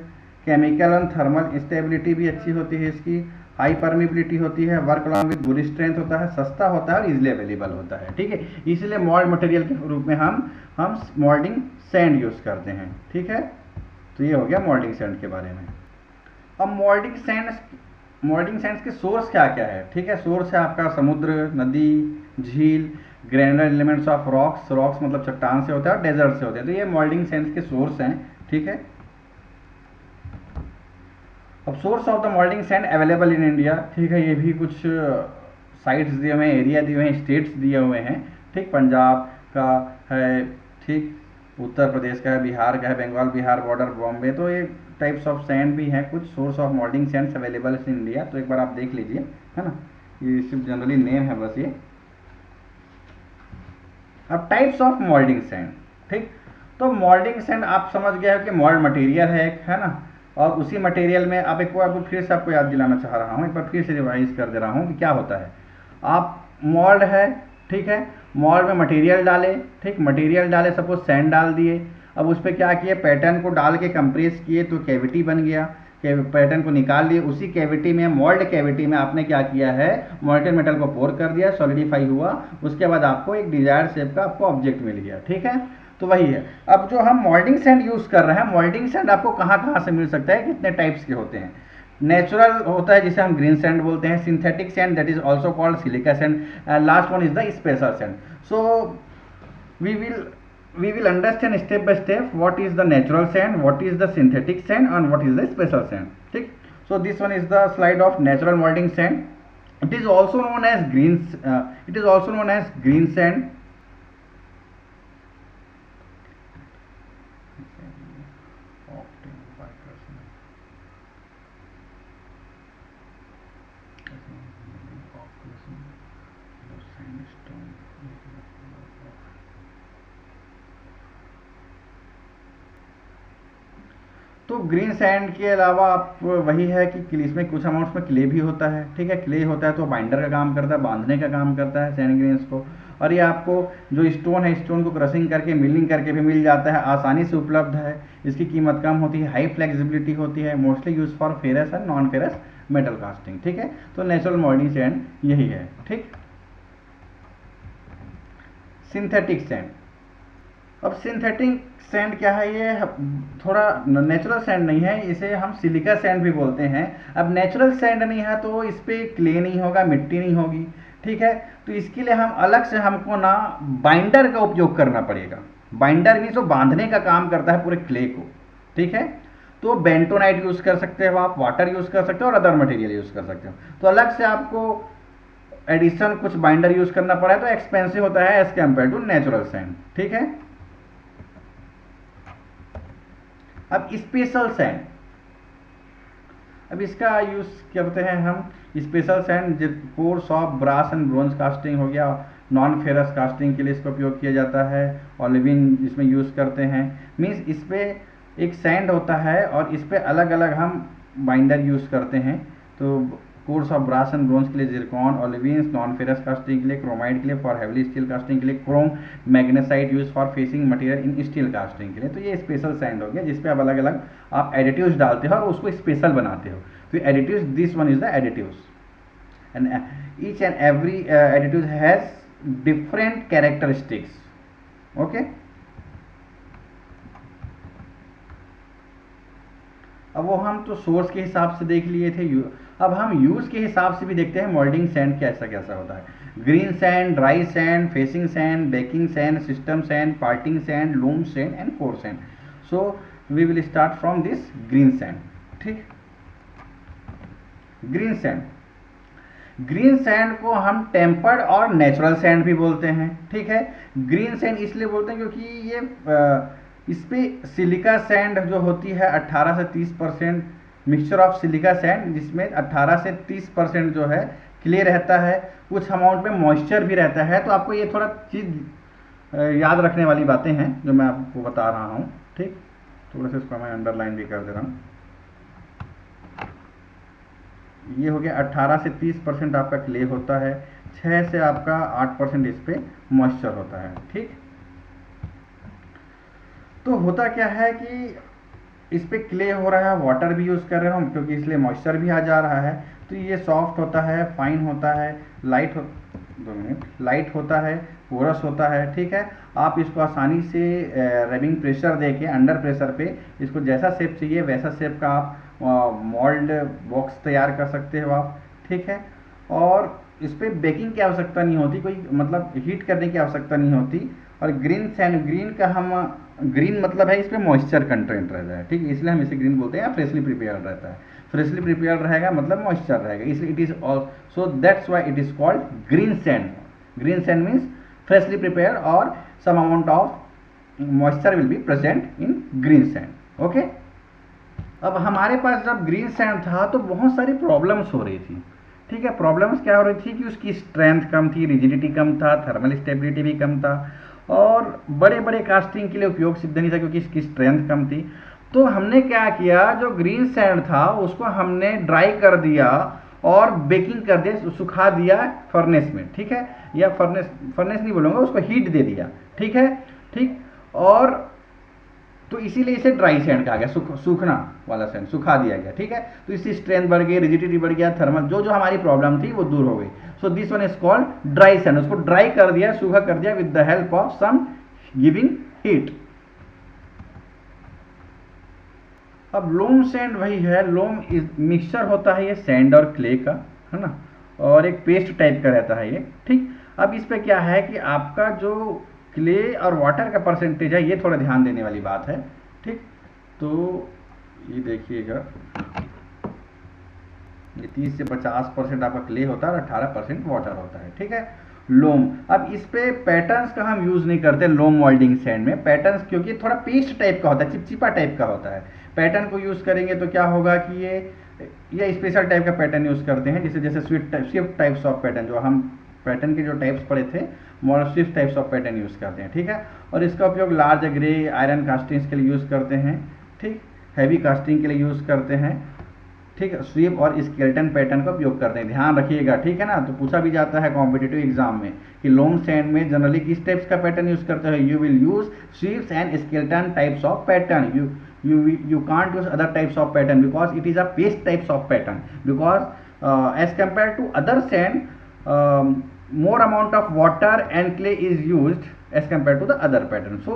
केमिकल एंड थर्मल स्टेबिलिटी भी अच्छी होती है इसकी। हाई परमिबिलिटी होती है, work along with good strength होता है, सस्ता होता है और इजिली अवेलेबल होता है। ठीक है, इसलिए मोल्ड मटेरियल के रूप में हम मोल्डिंग सैंड यूज़ करते हैं। ठीक है, तो ये हो गया मोल्डिंग सैंड के बारे में। अब मोल्डिंग सैंड्स के सोर्स क्या क्या है। ठीक है, सोर्स है आपका समुद्र, नदी, झील, granular elements of rocks, rocks मतलब चट्टान से होता है और डेजर्ट से होते हैं। तो ये मोल्डिंग सैंड्स के सोर्स हैं। ठीक है, अब source of the moulding sand available in India. ठीक है, ये भी कुछ साइट्स दिए हुए हैं, एरिया दिए हुए हैं, स्टेट्स दिए हुए हैं। ठीक, पंजाब का है, ठीक, उत्तर प्रदेश का है, बिहार का है, बंगाल बिहार बॉर्डर, बॉम्बे। तो ये टाइप्स ऑफ सैंड भी हैं, कुछ source of moulding Sands available in India. तो एक बार आप देख लीजिए, है ना, ये सिर्फ जनरली नेम है बस ये। अब टाइप्स ऑफ मोल्डिंग सैंड। ठीक, तो मोल्डिंग सैंड आप समझ गए हो कि मोल्ड मटेरियल है एक, है ना, और उसी मटेरियल में आप एक बार फिर से आपको याद दिलाना चाह रहा हूँ, एक बार फिर से रिवाइज कर दे रहा हूँ कि क्या होता है। आप मोल्ड है, ठीक है, मोल्ड में मटेरियल डाले, ठीक, मटेरियल डाले, सपोज सैंड डाल दिए। अब उस पर क्या किए, पैटर्न को डाल के कंप्रेस किए तो कैविटी बन गया, पैटर्न को निकाल लिए। उसी कैविटी में, मोल्ड कैविटी में आपने क्या किया है, मोल्टेन मेटल को पोर कर दिया, सॉलिडिफाई हुआ, उसके बाद आपको एक डिजायर्ड शेप का आपको ऑब्जेक्ट मिल गया। ठीक है, तो वही है। अब जो हम मोल्डिंग सैंड यूज कर रहे हैं, मोल्डिंग सैंड आपको कहाँ कहाँ से मिल सकता है, कितने टाइप्स के होते हैं। नेचुरल होता है जिसे हम ग्रीन सैंड बोलते हैं, synthetic sand that is also called silica sand, last one is the special sand. So we will understand step by step what is the natural sand, what is the synthetic sand and what is the special sand. ठीक, so this one is the slide of natural molding sand. It is also known as green sand. तो green sand के अलावा आप वही है कि इसमें कुछ अमाउंट्स में क्ले भी होता है। ठीक है, क्ले होता है तो बाइंडर का काम करता है, बांधने का काम करता है सैंड ग्रेन्स को। और ये आपको जो स्टोन है, स्टोन को क्रशिंग करके मिलिंग करके भी मिल जाता है, आसानी से उपलब्ध है, इसकी कीमत कम होती है, हाई फ्लेक्सिबिलिटी होती है, mostly use for ferrous and non ferrous metal casting. ठीक है, तो नेचुरल मोल्डिंग सैंड यही है। ठीक, सिंथेटिक सैंड। अब सिंथेटिक सैंड क्या है, ये थोड़ा नेचुरल सैंड नहीं है, इसे हम सिलिका सैंड भी बोलते हैं। अब नेचुरल सैंड नहीं है तो इस पर क्ले नहीं होगा, मिट्टी नहीं होगी। ठीक है, तो इसके लिए हम अलग से हमको ना बाइंडर का उपयोग करना पड़ेगा। बाइंडर भी तो बांधने का काम करता है पूरे क्ले को। ठीक है, तो बेंटोनाइट यूज कर सकते हो आप, वाटर यूज कर सकते हो और अदर मटेरियल यूज कर सकते हो। तो अलग से आपको एडिशन कुछ बाइंडर यूज करना पड़ा तो एक्सपेंसिव होता है as compare to natural sand. ठीक है, अब स्पेशल सैंड, अब इसका यूज करते हैं हम special sand, course of brass and bronze casting हो गया, नॉन फेरस कास्टिंग के लिए इसका उपयोग किया जाता है, ऑलिविन इसमें यूज करते हैं। मीन्स इस पे एक सैंड होता है और इस पे अलग अलग हम बाइंडर यूज करते हैं। तो course of brass and bronze के लिए zircon, olivines non ferrous casting के लिए, क्रोमाइड के लिए, फॉर हेवली स्टील कास्टिंग के लिए Chrome, magnesite use for facing material in steel casting के लिए। तो ये स्पेशल सैंड हो गया जिसपे आप अलग अलग आप एडिटिव्स डालते हो और उसको स्पेशल बनाते हो। तो additives, this one is the additives and each and every additive has different characteristics. Okay, अब वो हम तो सोर्स के हिसाब से देख लिए थे। अब हम यूज के हिसाब से भी देखते हैं मोल्डिंग सैंड कैसा कैसा होता है। Green sand, dry sand, facing sand, baking sand, system sand, parting sand, loam sand and core sand. So we will start from this green sand. ठीक, ग्रीन सैंड, ग्रीन सैंड को हम tempered और natural sand भी बोलते हैं। ठीक है, green sand इसलिए बोलते हैं क्योंकि ये इस पे सिलिका सैंड जो होती है 18 से 30% मिक्सचर ऑफ सिलिका सैंड, जिसमें 18 से 30% जो है क्ले रहता है, कुछ अमाउंट में मॉइस्चर भी रहता है। तो आपको ये थोड़ा चीज़ याद रखने वाली बातें हैं जो मैं आपको बता रहा हूँ। ठीक, थोड़ा सा इसको मैं अंडरलाइन भी कर दे रहा हूँ। ये हो गया 18 से 30% आपका क्ले होता है, 6 से आपका 8% इस पे मॉइस्चर होता है। ठीक, तो होता क्या है कि इस पे क्ले हो रहा है, वाटर भी यूज़ कर रहे हो हम क्योंकि इसलिए मॉइस्चर भी आ जा रहा है। तो ये सॉफ्ट होता है, फाइन होता है, लाइट होता है, पोरस होता है। ठीक है, आप इसको आसानी से रबिंग प्रेशर देके अंडर प्रेशर पे इसको जैसा शेप चाहिए वैसा शेप का आप मोल्ड बॉक्स तैयार कर सकते हो आप। ठीक है, और इस पर बेकिंग की आवश्यकता नहीं होती, कोई मतलब हीट करने की आवश्यकता नहीं होती। और ग्रीन सैंड, ग्रीन का हम ग्रीन मतलब है इस पर मॉइस्चर कंटेंट रहता है। ठीक है, इसलिए हम इसे ग्रीन बोलते हैं, या फ्रेशली प्रिपेयर्ड रहता है। फ्रेशली प्रिपेयर्ड रहेगा मतलब मॉइस्चर रहेगा, इसलिए it is also that's why it is called green sand. Green sand means freshly prepared और some amount of moisture will be present in green sand. Okay, अब हमारे पास जब ग्रीन सैंड था तो बहुत सारी प्रॉब्लम्स हो रही थी। ठीक है, प्रॉब्लम्स क्या हो रही थी कि उसकी स्ट्रेंथ कम थी, रिजिडिटी कम था, थर्मल स्टेबिलिटी भी कम था, और बड़े बड़े कास्टिंग के लिए उपयोग सिद्ध नहीं था क्योंकि इसकी स्ट्रेंथ कम थी। तो हमने क्या किया, जो ग्रीन सैंड था उसको हमने ड्राई कर दिया और बेकिंग कर दिया, सुखा दिया फर्नेस में। ठीक है, या फर्नेस नहीं बोलूँगा, उसको हीट दे दिया। ठीक है, ठीक, और तो इसीलिए इसे ड्राई सैंड कहा गया, सूखना वाला सैंड, सुखा दिया गया। ठीक है, तो इसकी स्ट्रेंथ बढ़ गई, रिजिडिटी बढ़ गया, थर्मल जो हमारी प्रॉब्लम थी वो दूर हो गई। So this one is called dry sand. उसको ड्राई कर दिया, सूखा कर दिया with the help of some giving heat. अब लोम सैंड वही है, लोम मिक्सचर होता है ये सैंड और क्ले का, है ना, और एक पेस्ट टाइप का रहता है ये। ठीक, अब इस पे क्या है कि आपका जो क्ले और वाटर का परसेंटेज है ये थोड़ा ध्यान देने वाली बात है। ठीक, तो ये देखिएगा, ये 30 से 50% आपका क्ले होता है और 18% वाटर होता है। ठीक है, लोम, अब इस पे पैटर्न्स का हम यूज नहीं करते लोम मोल्डिंग सैंड में। पैटर्न्स क्योंकि थोड़ा पेस्ट टाइप का होता है, चिपचिपा टाइप का होता है। पैटर्न को यूज करेंगे तो क्या होगा कि ये स्पेशल टाइप का पैटर्न यूज करते हैं, जैसे स्विफ्ट टाइप्स ऑफ पैटर्न, जो हम पैटर्न के जो टाइप्स पढ़े थे model Swift types of pattern use करते हैं। ठीक है, और इसका उपयोग लार्ज ग्रे आयरन कास्टिंग्स के लिए यूज करते हैं। ठीक, हैवी कास्टिंग के लिए यूज करते हैं। ठीक है, स्वीप और स्केलेटन पैटर्न का उपयोग करते हैं, ध्यान रखिएगा। ठीक है ना, तो पूछा भी जाता है कॉम्पिटिटिव एग्जाम में कि लोम सैंड में जनरली किस टाइप्स का पैटर्न यूज करते हैं। You will use sweeps and skeleton types of pattern, you can't use other types of pattern because it is a paste types of pattern, because as compared to other sand, more amount of water and clay is used as compared to the other pattern. So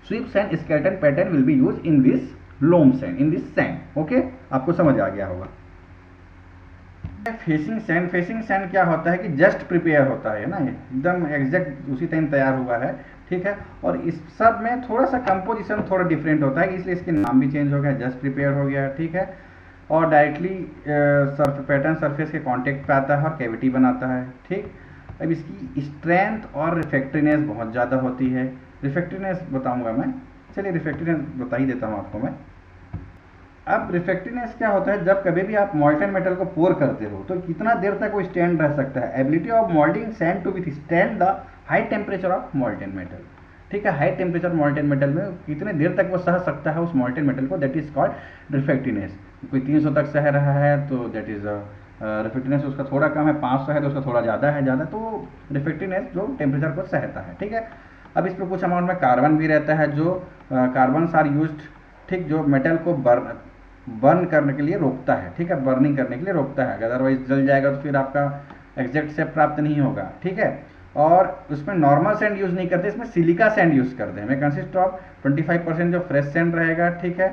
sweeps and skeleton pattern will be used in this loam sand, in this sand. Okay, आपको समझ आ गया होगा। Facing sand, facing sand क्या होता है कि just prepare होता है ना, एकदम एग्जैक्ट उसी टाइम तैयार हुआ है। ठीक है, और इस सब में थोड़ा सा कंपोजिशन थोड़ा डिफरेंट होता है, इसलिए इसके नाम भी चेंज हो गया, जस्ट प्रिपेयर हो गया। ठीक है, और डायरेक्टली पैटर्न सरफेस के कांटेक्ट पे आता है और कैविटी बनाता है। ठीक, अब इसकी स्ट्रेंथ और रिफेक्टिवनेस बहुत ज़्यादा होती है। रिफेक्टिवनेस बताऊंगा मैं, चलिए रिफेक्टिवनेस बता ही देता हूँ आपको मैं। अब रिफेक्टिवनेस क्या होता है, जब कभी भी आप मॉल्टन मेटल को पोर करते हो तो कितना देर तक वो स्टैंड रह सकता है। Ability of moulding sand to withstand the high temperature of molten metal. ठीक है, हाई टेम्परेचर मॉल्टन मेटल में कितने देर तक वो सह सकता है उस मॉल्टन मेटल को, दैट इज कॉल्ड रिफेक्टिवनेस। कोई 300 तक सह रहा है तो दैट इज रिफ्रेक्टिवनेस उसका थोड़ा कम है, 500 है तो उसका थोड़ा ज़्यादा है, ज़्यादा तो रिफ्रेक्टिवनेस जो टेम्परेचर को सहता है, ठीक है। अब इस पर कुछ अमाउंट में कार्बन भी रहता है, जो कार्बन आर यूज्ड, ठीक, जो मेटल को बर्न करने के लिए रोकता है, ठीक है, बर्निंग करने के लिए रोकता है, अदरवाइज जल जाएगा तो फिर आपका एग्जैक्ट शेप प्राप्त नहीं होगा, ठीक है। और उसमें नॉर्मल सैंड यूज़ नहीं करते, इसमें सिलिका सैंड यूज़ करते हैं। में कंसिस्ट ऑफ 25% जो फ्रेश सैंड रहेगा, ठीक है,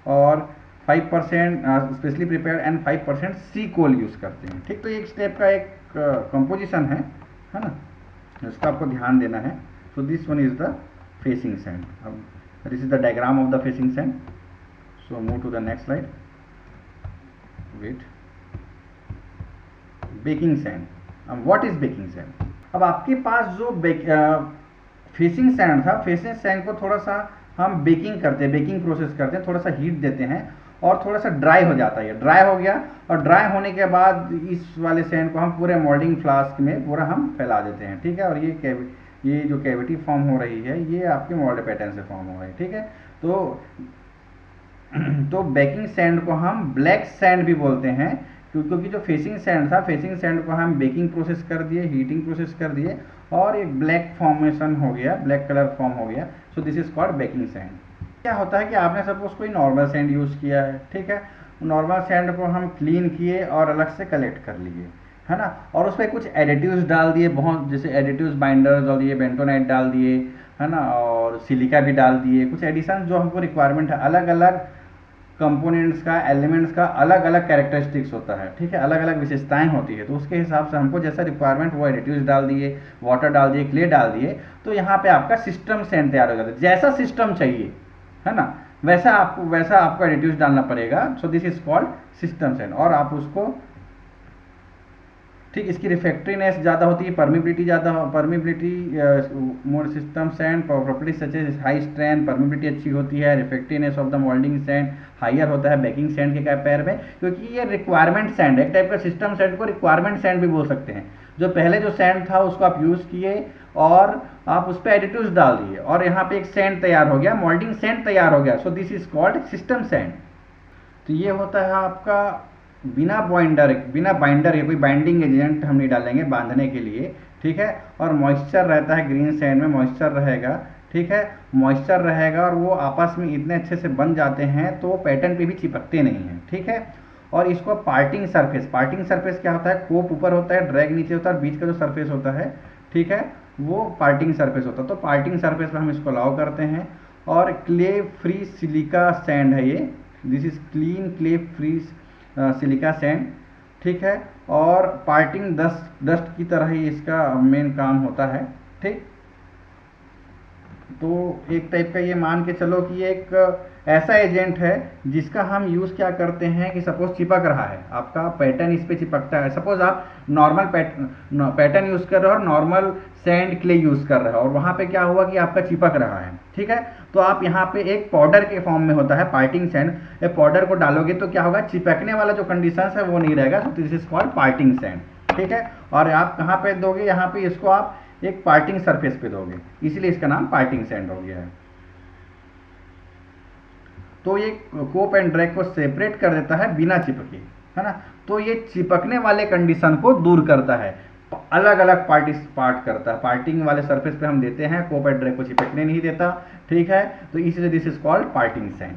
और 5% specially prepared and 5% sea coal use करते हैं, ठीक। तो एक स्टेप का एक कंपोजिशन है ना, इसका आपको ध्यान देना है। So this one is the facing sand. अब this is the diagram of the facing sand. So move to the next slide. Wait, baking sand. अब व्हाट इज बेकिंग सैंड? अब आपके पास जो फेसिंग सैंड था, फेसिंग सैंड को थोड़ा सा हम बेकिंग करते हैं, बेकिंग प्रोसेस करते हैं, थोड़ा सा हीट देते हैं और थोड़ा सा ड्राई हो जाता है। ड्राई हो गया और ड्राई होने के बाद इस वाले सैंड को हम पूरे मोल्डिंग फ्लास्क में पूरा हम फैला देते हैं, ठीक है। और ये जो कैविटी फॉर्म हो रही है, ये आपके मोल्ड पैटर्न से फॉर्म हो रही है, ठीक है। तो बेकिंग सैंड को हम ब्लैक सैंड भी बोलते हैं, क्योंकि जो फेसिंग सैंड था, फेसिंग सैंड को हम बेकिंग प्रोसेस कर दिए, हीटिंग प्रोसेस कर दिए और एक ब्लैक फॉर्मेशन हो गया, ब्लैक कलर फॉर्म हो गया। सो this is called baking sand. क्या होता है कि आपने सपोज कोई नॉर्मल सैंड यूज़ किया है, ठीक है, नॉर्मल सैंड को हम क्लीन किए और अलग से कलेक्ट कर लिए, है ना, और उसमें कुछ एडिटिव्स डाल दिए, बहुत जैसे एडिटिव्स बाइंडर्स डाल दिए, बेंटोनाइट डाल दिए, है ना, और सिलिका भी डाल दिए, कुछ एडिशन जो हमको रिक्वायरमेंट है। अलग अलग कंपोनेंट्स का, एलिमेंट्स का अलग अलग कैरेक्टरिस्टिक्स होता है, ठीक है, अलग अलग विशेषताएं होती है। तो उसके हिसाब से हमको जैसा रिक्वायरमेंट वो एडिटिव्स डाल दिए, वाटर डाल दिए, क्ले डाल दिए, तो यहाँ पे आपका सिस्टम सैंड तैयार हो जाता है। जैसा सिस्टम चाहिए, है ना, वैसा आपको एडिटिव्स डालना पड़ेगा। सो this is called system sand. और आप उसको, ठीक, इसकी रिफ्रैक्टिवनेस ज़्यादा होती है, परमिबिलिटी ज़्यादा, permeability more system sand property such as high strength, permeability अच्छी होती है, refractiveness of the moulding sand higher होता है बेकिंग सैंड के पैर में, क्योंकि ये रिक्वायरमेंट सैंड है, एक टाइप का सिस्टम सैंड को रिक्वायरमेंट सैंड भी बोल सकते हैं। जो पहले जो सैंड था उसको आप यूज़ किए और आप उस पर एडिटिव्स डाल दिए और यहाँ पे एक सैंड तैयार हो गया, मोल्डिंग सैंड तैयार हो गया। सो this is called system sand. तो ये होता है आपका बिना बाइंडर या कोई बाइंडिंग एजेंट हम नहीं डालेंगे बांधने के लिए, ठीक है। और मॉइस्चर रहता है, ग्रीन सैंड में मॉइस्चर रहेगा, ठीक है, मॉइस्चर रहेगा और वो आपस में इतने अच्छे से बन जाते हैं तो पैटर्न पे भी चिपकते नहीं हैं, ठीक है। और इसको पार्टिंग सरफेस क्या होता है, कोप ऊपर होता है, ड्रैग नीचे होता है, बीच का जो सरफेस होता है, ठीक है, वो पार्टिंग सरफेस होता है। तो पार्टिंग सरफेस पे हम इसको अलाउ करते हैं। और क्ले फ्री सिलिका सैंड है ये, this is clean clay free silica sand, ठीक है। और पार्टिंग डस्ट की तरह ही इसका मेन काम होता है, ठीक। तो एक टाइप का ये मान के चलो कि एक ऐसा एजेंट है जिसका हम यूज़ क्या करते हैं कि सपोज चिपक रहा है, आपका पैटर्न इस पे चिपकता है। सपोज आप नॉर्मल पैटर्न यूज़ कर रहे हो और नॉर्मल सैंड क्ले यूज़ कर रहे हो और वहाँ पे क्या हुआ कि आपका चिपक रहा है, ठीक है। तो आप यहाँ पे एक पाउडर के फॉर्म में होता है पार्टिंग सैंड, ये पाउडर को डालोगे तो क्या होगा, चिपकने वाला जो कंडीशन है वो नहीं रहेगा। तो this is called parting sand, ठीक है। और आप कहाँ पे दोगे, यहाँ पे इसको आप एक पार्टिंग सरफेस पे दोगे, इसीलिए इसका नाम पार्टिंग सैंड हो गया है। तो ये कोप एंड ड्रैग को सेपरेट कर देता है बिना चिपके, है ना। तो ये चिपकने वाले कंडीशन को दूर करता है, अलग अलग पार्ट करता है। पार्टिंग वाले सरफेस पे हम देते हैं, कोप एंड ड्रैग को चिपकने नहीं देता, ठीक है। तो इसलिए this is called parting sand.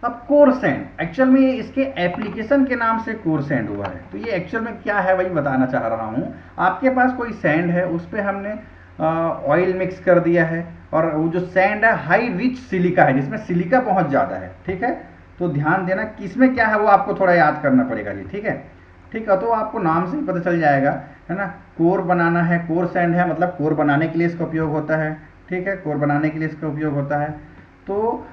अब कोर सैंड, एक्चुअल में इसके एप्लीकेशन के नाम से कोर सैंड हुआ है। तो ये एक्चुअल में क्या है वही बताना चाह रहा हूँ। आपके पास कोई सैंड है, उस पर हमने ऑयल मिक्स कर दिया है और वो जो सैंड है हाई रिच सिलिका है, जिसमें सिलिका बहुत ज़्यादा है, ठीक है। तो ध्यान देना किसमें क्या है वो आपको थोड़ा याद करना पड़ेगा जी, ठीक है। ठीक है, तो आपको नाम से ही पता चल जाएगा, है ना। कोर बनाना है, कोर सैंड है, मतलब कोर बनाने के लिए इसका उपयोग होता है, ठीक है, कोर बनाने के लिए इसका उपयोग होता है। तो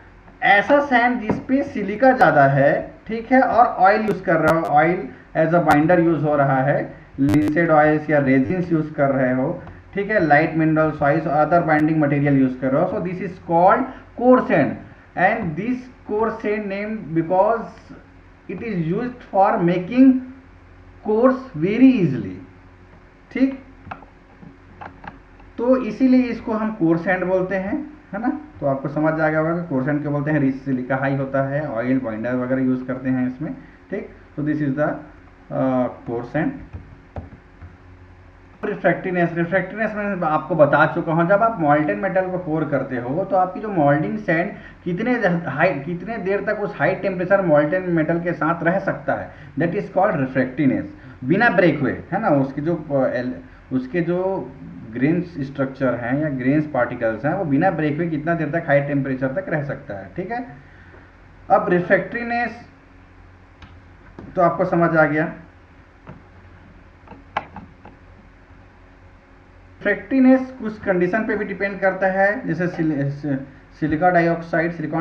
ऐसा सैंड जिसपे सिलिका ज़्यादा है, ठीक है, और ऑयल यूज़ कर रहे हो, oil as a binder use हो रहा है, लिंसेड ऑयल्स या रेजिन्स यूज़ कर रहे हो, ठीक है, लाइट मिनरल सॉइल्स और अदर बाइंडिंग मटेरियल यूज़ कर रहे हो। So this is called core sand and this core sand name because it is used for making cores very easily, ठीक। तो इसीलिए इसको हम कोर सैंड बोलते हैं, है ना। तो आपको समझ आ गया होगा कि कोर्सेंट क्या बोलते हैं, रिच सिलिका हाई होता है, ऑयल बाइंडर वगैरह यूज़ करते हैं इसमें, ठीक। तो दिस इज द कोर्सेंट। रिफ्रैक्टिवनेस में आपको बता चुका हूँ, जब आप मॉल्टेन मेटल को पोर करते हो तो आपकी जो मोल्डिंग सैंड कितने देर तक उस हाई टेम्परेचर मॉल्टेन मेटल के साथ रह सकता है, दैट इज कॉल्ड रिफ्रैक्टिवनेस, बिना ब्रेक हुए, है ना। उसके जो ग्रेन्स स्ट्रक्चर हैं या ग्रेन्स पार्टिकल्स हैं वो बिना ब्रेक हुए कितना देर तक हाई टेम्परेचर तक रह सकता है, ठीक है। अब रिफ्रैक्टिवनेस तो आपको समझ आ गया। रिफ्रैक्टिवनेस कुछ कंडीशन पे भी डिपेंड करता है, जैसे silicon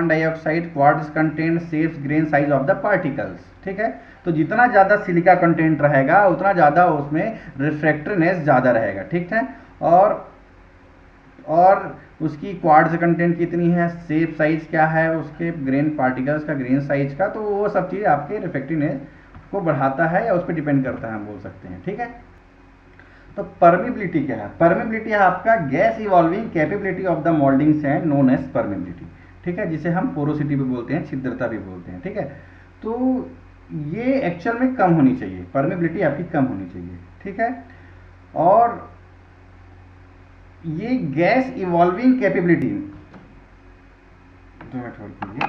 dioxide quartz content shapes grain size of the particles, ठीक है। तो जितना ज़्यादा सिलिका कंटेंट रहेगा उतना ज़्यादा उसमें रिफ्रैक्टिवनेस ज़्यादा रहेगा, ठीक है। और उसकी क्वार्ट्ज कंटेंट कितनी है, शेप साइज क्या है उसके ग्रेन पार्टिकल्स का, ग्रेन साइज का, तो वो सब चीज़ आपके रिफ्रैक्टिवनेस को बढ़ाता है या उस पर डिपेंड करता है, हम बोल सकते हैं, ठीक है। तो परमिबिलिटी क्या है, परमिबिलिटी है आपका gas evolving capability of the moulding sand known as permeability, ठीक है, जिसे हम पोरोसिटी भी बोलते हैं, छिद्रता भी बोलते हैं, ठीक है। तो ये एक्चुअल में कम होनी चाहिए, परमिबिलिटी आपकी कम होनी चाहिए, ठीक है। और ये gas evolving capability, 2 minute hold कीजिए।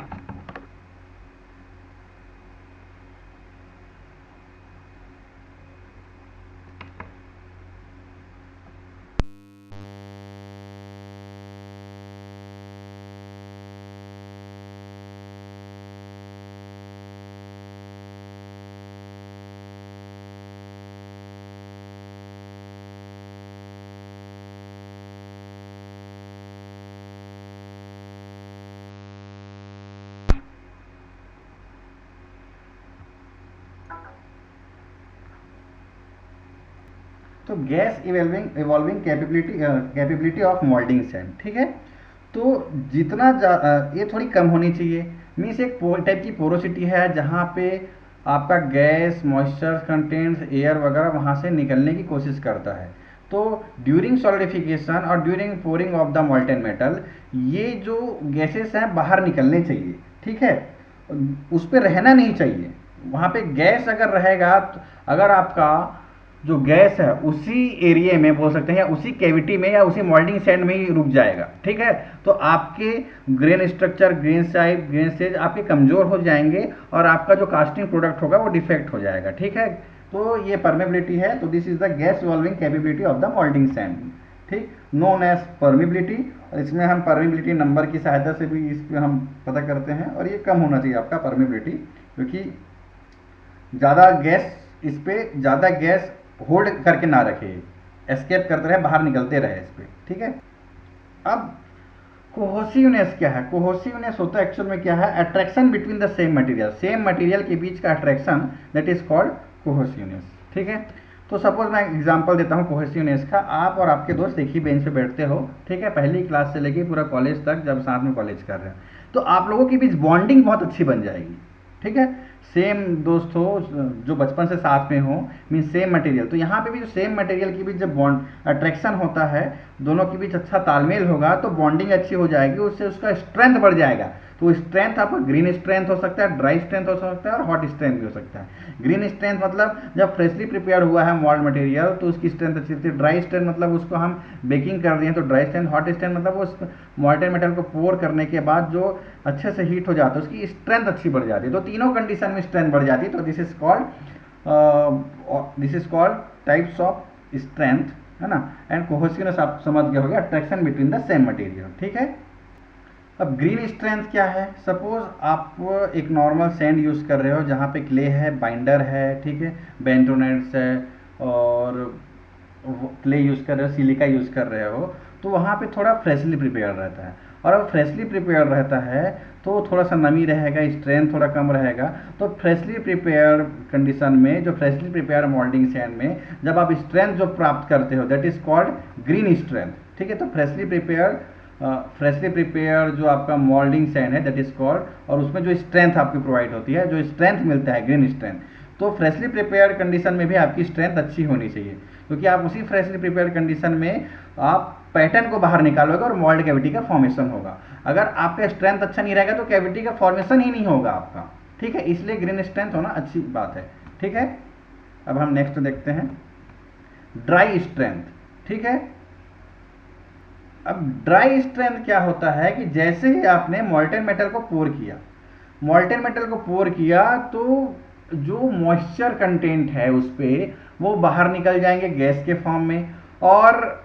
तो gas evolving capability of moulding sand, ठीक है। तो जितना ये थोड़ी कम होनी चाहिए, मीन्स एक टाइप की पोरोसिटी है जहाँ पे आपका गैस मॉइस्चर कंटेंट्स एयर वगैरह वहाँ से निकलने की कोशिश करता है। तो ड्यूरिंग सॉलिडिफिकेशन और during pouring of the molten metal ये जो गैसेस हैं बाहर निकलने चाहिए, ठीक है, उस पर रहना नहीं चाहिए। वहाँ पे गैस अगर रहेगा तो अगर आपका जो गैस है उसी एरिया में बोल सकते हैं या उसी कैविटी में या उसी मोल्डिंग सैंड में ही रुक जाएगा, ठीक है, तो आपके ग्रेन स्ट्रक्चर ग्रेन साइज आपके कमज़ोर हो जाएंगे और आपका जो कास्टिंग प्रोडक्ट होगा वो डिफेक्ट हो जाएगा, ठीक है। तो ये परमेबिलिटी है, तो this is the gas evolving capability of the moulding sand, ठीक, नोन एज परमिबिलिटी। और इसमें हम परमिबिलिटी नंबर की सहायता से भी इस पर हम पता करते हैं, और ये कम होना चाहिए आपका परमिबिलिटी, क्योंकि ज़्यादा गैस इस पर ज़्यादा गैस होल्ड करके ना रखे, एस्केप करते रहे, बाहर निकलते रहे इस पर, ठीक है। अब कोहेसिवनेस क्या है, कोहेसिवनेस होता है एक्चुअल में क्या है, attraction between the same material के बीच का attraction, that is called cohesiveness, ठीक है। तो सपोज मैं एग्जांपल देता हूँ कोहेसिवनेस का। आप और आपके दोस्त एक ही बेंच पे बैठते हो, ठीक है, पहली क्लास से लेके पूरा कॉलेज तक, जब साथ में कॉलेज कर रहे हो तो आप लोगों के बीच बॉन्डिंग बहुत अच्छी बन जाएगी, ठीक है। सेम दोस्त हो जो बचपन से साथ में हो, मीन सेम मटेरियल, तो यहाँ पे भी जो सेम मटेरियल के बीच जब बॉन्ड अट्रैक्शन होता है, दोनों के बीच अच्छा तालमेल होगा तो बॉन्डिंग अच्छी हो जाएगी, उससे उसका स्ट्रेंथ बढ़ जाएगा। तो स्ट्रेंथ आपका ग्रीन स्ट्रेंथ हो सकता है, ड्राई स्ट्रेंथ हो सकता है और हॉट स्ट्रेंथ भी हो सकता है। ग्रीन स्ट्रेंथ मतलब जब फ्रेशली प्रिपेयर हुआ है मोल्ड मटेरियल तो उसकी स्ट्रेंथ अच्छी होती है। ड्राई स्ट्रेंथ मतलब उसको हम बेकिंग कर दिए तो ड्राई स्ट्रेंथ। हॉट स्ट्रेंथ मतलब उस मोल्टेन मेटल को पोर करने के बाद जो अच्छे से हीट हो जाता है उसकी स्ट्रेंथ अच्छी बढ़ जाती है। तो तीनों कंडीशन में स्ट्रेंथ बढ़ जाती है। तो this is called types of strength, है ना। एंड कोहेसिवनेस आप समझ गए होंगे, attraction between the same material, ठीक है। अब ग्रीन स्ट्रेंथ क्या है, सपोज आप एक नॉर्मल सैंड यूज़ कर रहे हो जहाँ पे क्ले है, बाइंडर है, ठीक है, बेंटोनेट्स है और क्ले यूज़ कर रहे हो, सिलिका यूज़ कर रहे हो, तो वहाँ पे थोड़ा फ्रेशली प्रिपेयर रहता है। और अब फ्रेशली प्रिपेयर रहता है तो थोड़ा सा नमी रहेगा, स्ट्रेंथ थोड़ा कम रहेगा। तो फ्रेशली प्रिपेयर कंडीशन में, जो फ्रेशली प्रिपेयर मोल्डिंग सैंड में जब आप स्ट्रेंथ जो प्राप्त करते हो that is called green strength, ठीक है। तो फ्रेशली प्रिपेयर जो आपका मोल्डिंग सैंड है दैट इज कॉल्ड, और उसमें जो स्ट्रेंथ आपकी प्रोवाइड होती है, जो स्ट्रेंथ मिलता है ग्रीन स्ट्रेंथ, तो फ्रेशली प्रिपेयर कंडीशन में भी आपकी स्ट्रेंथ अच्छी होनी चाहिए, क्योंकि आप उसी फ्रेशली प्रिपेयर कंडीशन में आप पैटर्न को बाहर निकालोगे और मोल्ड कैविटी का फॉर्मेशन होगा। अगर आपका स्ट्रेंथ अच्छा नहीं रहेगा तो कैविटी का फॉर्मेशन ही नहीं होगा आपका, ठीक है। इसलिए ग्रेन स्ट्रेंथ होना अच्छी बात है, ठीक है। अब हम नेक्स्ट देखते हैं ड्राई स्ट्रेंथ, ठीक है। अब ड्राई स्ट्रेंथ क्या होता है कि जैसे ही आपने मोल्टेन मेटल को पोर किया, मोल्टेन मेटल को पोर किया तो जो मॉइस्चर कंटेंट है उस पर वो बाहर निकल जाएंगे गैस के फॉर्म में, और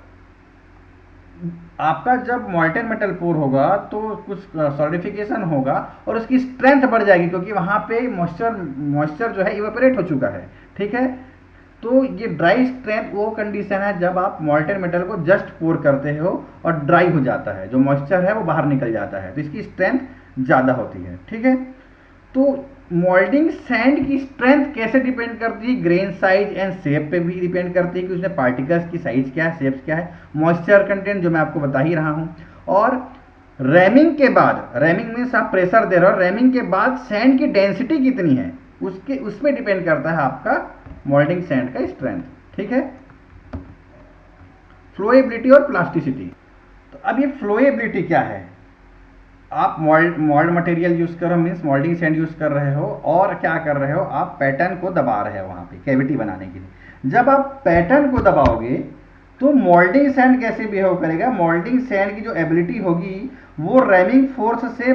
आपका जब मोल्टेन मेटल पोर होगा तो कुछ सॉलिडिफिकेशन होगा और उसकी स्ट्रेंथ बढ़ जाएगी, क्योंकि वहां पे मॉइस्चर जो है इवेपोरेट हो चुका है, ठीक है। तो ये ड्राई स्ट्रेंथ वो कंडीशन है जब आप मोल्टेन मेटल को जस्ट पोर करते हो और ड्राई हो जाता है, जो मॉइस्चर है वो बाहर निकल जाता है, तो इसकी स्ट्रेंथ ज़्यादा होती है, ठीक है। तो मोल्डिंग सैंड की स्ट्रेंथ कैसे डिपेंड करती है? ग्रेन साइज एंड शेप पे भी डिपेंड करती है कि उसमें पार्टिकल्स की साइज क्या है, शेप्स क्या है, मॉइस्चर कंटेंट जो मैं आपको बता ही रहा हूँ, और रैमिंग के बाद, रैमिंग मीन्स आप प्रेशर दे रहे हो, रैमिंग के बाद सैंड की डेंसिटी कितनी है उसमें डिपेंड करता है आपका मोल्डिंग सैंड का स्ट्रेंथ, ठीक है। फ्लोएबिलिटी और प्लास्टिसिटी। तो अब ये फ्लोएबिलिटी क्या है? आप मोल्ड मटेरियल यूज कर रहे हो, मीन्स मोल्डिंग सैंड यूज कर रहे हो, और क्या कर रहे हो, आप पैटर्न को दबा रहे हो वहां पे कैविटी बनाने के लिए। जब आप पैटर्न को दबाओगे तो मोल्डिंग सैंड कैसे बिहेव करेगा? मोल्डिंग सैंड की जो एबिलिटी होगी वो रैमिंग फोर्स से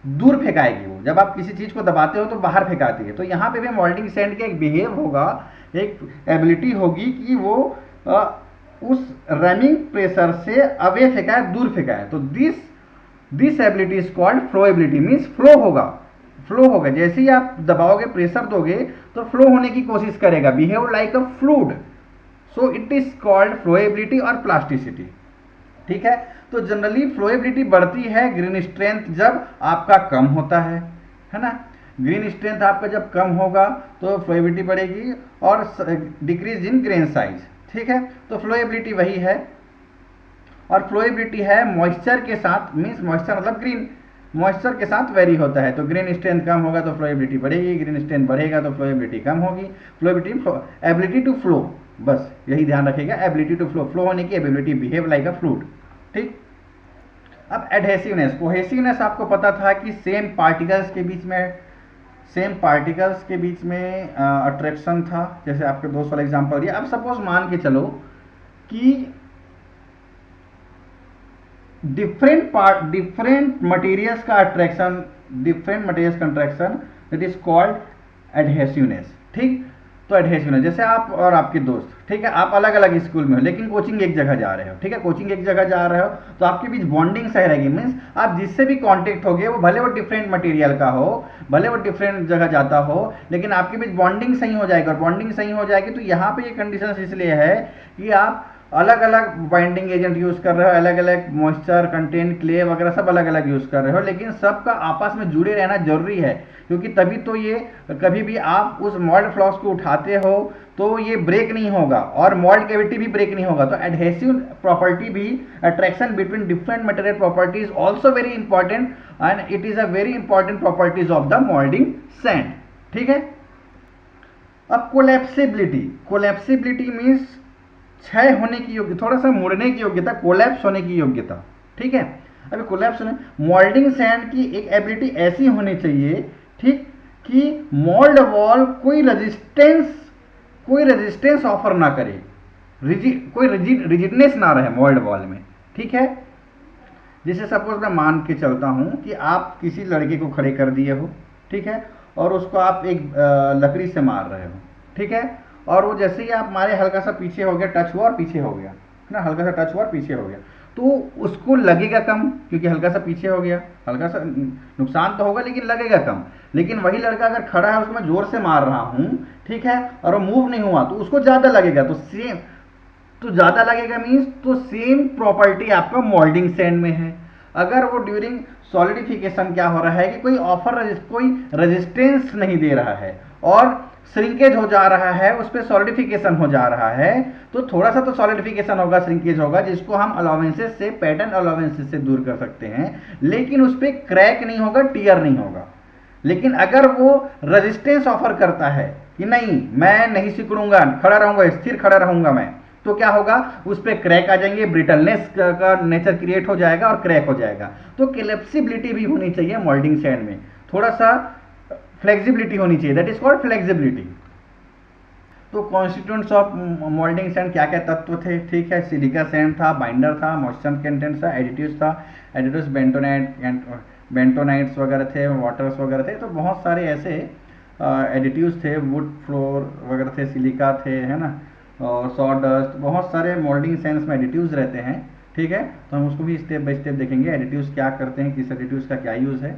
दूर फेंकाएगी। वो जब आप किसी चीज को दबाते हो तो बाहर फेंकाती है, तो यहाँ पे भी मोल्डिंग सैंड का एक बिहेव होगा, एक एबिलिटी होगी कि वो उस रैमिंग प्रेशर से अवे फेंकाए, दूर फेंकाए। तो this ability is called flowability, means flow होगा। जैसे ही आप दबाओगे, प्रेशर दोगे तो फ्लो होने की कोशिश करेगा, behave like a fluid, so it is called flowability और प्लास्टिसिटी, ठीक है। तो जनरली फ्लोएबिलिटी बढ़ती है ग्रेन स्ट्रेंथ जब आपका कम होता है ना। ग्रेन स्ट्रेंथ आपका जब कम होगा तो फ्लोएबिलिटी बढ़ेगी, और डिक्रीज इन ग्रेन साइज, ठीक है। तो फ्लोएबिलिटी वही है, और फ्लोएबिलिटी है मॉइस्चर के साथ, मीन्स मॉइस्चर मतलब ग्रीन, मॉइस्चर के साथ वेरी होता है। तो ग्रेन स्ट्रेंथ कम होगा तो फ्लोएबिलिटी बढ़ेगी, ग्रेन स्ट्रेंथ बढ़ेगा तो फ्लोएबिलिटी कम होगी। फ्लोएबिलिटी एबिलिटी टू फ्लो, बस यही ध्यान रखिएगा, एबिलिटी टू फ्लो होने की एबिलिटी, बिहेव लाइक अ फ्लूइड, ठीक। अब एडहेसिवनेस, कोहेसिवनेस आपको पता था कि सेम पार्टिकल्स के बीच में अट्रैक्शन था, जैसे आपके 200 वाला एग्जांपल दिया। अब सपोज मान के चलो कि डिफरेंट मटेरियल्स का अट्रैक्शन, डिफरेंट मटेरियल्स का अट्रैक्शन, दैट इज कॉल्ड एडहेसिवनेस, ठीक। तो एडहेसिवनेस, जैसे आप और आपके दोस्त, ठीक है, आप अलग अलग स्कूल में हो लेकिन कोचिंग एक जगह जा रहे हो, ठीक है, कोचिंग एक जगह जा रहे हो तो आपके बीच बॉन्डिंग सही रहेगी, मीन्स आप जिससे भी कांटेक्ट होगे वो भले वो डिफरेंट मटेरियल का हो, भले वो डिफरेंट जगह जाता हो, लेकिन आपके बीच बॉन्डिंग सही हो जाएगी। और बॉन्डिंग सही हो जाएगी तो यहाँ पे ये कंडीशन इसलिए है कि आप अलग अलग बाइंडिंग एजेंट यूज कर रहे हो, अलग अलग मॉइस्चर कंटेंट, क्ले वगैरह सब अलग अलग यूज कर रहे हो, लेकिन सबका आपस में जुड़े रहना जरूरी है, क्योंकि तभी तो ये कभी भी आप उस मोल्ड फ्लॉक्स को उठाते हो तो ये ब्रेक नहीं होगा, और मोल्ड कैविटी भी ब्रेक नहीं होगा। तो एडहेसिव प्रॉपर्टी भी, attraction between different material property is also very important, and it is a very important properties of the moulding sand, ठीक है। अब कोलैप्सिबिलिटी मीन्स क्षय होने की योग्यता, थोड़ा सा मुड़ने की योग्यता, कोलैप्स होने की योग्यता, ठीक है। अभी कोलैप्स होने, मोल्डिंग सैंड की एक एबिलिटी ऐसी होनी चाहिए, ठीक, कि मोल्ड वॉल कोई रेजिस्टेंस ऑफर ना करे, कोई रिजिडनेस ना रहे मोल्ड वॉल में, ठीक है। जैसे सपोज मैं मान के चलता हूं कि आप किसी लड़के को खड़े कर दिए हो, ठीक है, और उसको आप एक लकड़ी से मार रहे हो, ठीक है, और वो जैसे ही आप मारे हल्का सा पीछे हो गया, टच हुआ और पीछे हो गया, है ना, हल्का सा टच हुआ और पीछे हो गया, तो उसको लगेगा कम, क्योंकि हल्का सा पीछे हो गया, हल्का सा नुकसान तो होगा लेकिन लगेगा कम। लेकिन वही लड़का अगर खड़ा है, उसको मैं जोर से मार रहा हूं, ठीक है, और वो मूव नहीं हुआ तो उसको ज्यादा लगेगा। तो ज्यादा लगेगा मीन्स तो सेम प्रॉपर्टी आपका मोल्डिंग सैंड में है। अगर वो ड्यूरिंग सॉलिडिफिकेशन क्या हो रहा है कि कोई रेजिस्टेंस नहीं दे रहा है और श्रिंकेज हो जा रहा है, उस पर सॉलिडिफिकेशन हो जा रहा है, तो थोड़ा सा तो सॉलिडिफिकेशन होगा, श्रिंकेज होगा, जिसको हम अलाउंसेस से, पैटर्न अलाउंसेस से दूर कर सकते हैं, लेकिन उस पर क्रैक नहीं होगा, टीयर नहीं होगा। लेकिन अगर वो रेजिस्टेंस ऑफर करता है कि नहीं मैं नहीं सिकुड़ूंगा, खड़ा रहूंगा, स्थिर खड़ा रहूंगा मैं, तो क्या होगा, उस पर क्रैक आ जाएंगे, ब्रिटलनेस का नेचर क्रिएट हो जाएगा और क्रैक हो जाएगा। तो कोलैप्सिबिलिटी भी होनी चाहिए मोल्डिंग सैंड में, थोड़ा सा फ्लेक्सिबिलिटी होनी चाहिए, दैट इज कॉल्ड फ्लेक्सिबिलिटी। तो कॉन्स्टिट्यूएंट्स ऑफ मोल्डिंग सैंड क्या क्या तत्व थे, ठीक है, सिलिका सैंड था, बाइंडर था, मॉइस्चर कंटेंट था, एडिटिव्स था, एडिटिव्स बेंटोनाइट्स वगैरह थे, वाटर्स वगैरह थे। तो बहुत सारे ऐसे एडिटिव्स थे, वुड फ्लोर वगैरह थे, सिलिका थे, है ना, और सॉडस्ट, बहुत सारे मोल्डिंग सैंड्स में एडिटिव्स रहते हैं, ठीक है। तो हम उसको भी स्टेप बाय स्टेप देखेंगे, एडिटिव्स क्या करते हैं, किस एडिटिव्स का क्या यूज़ है,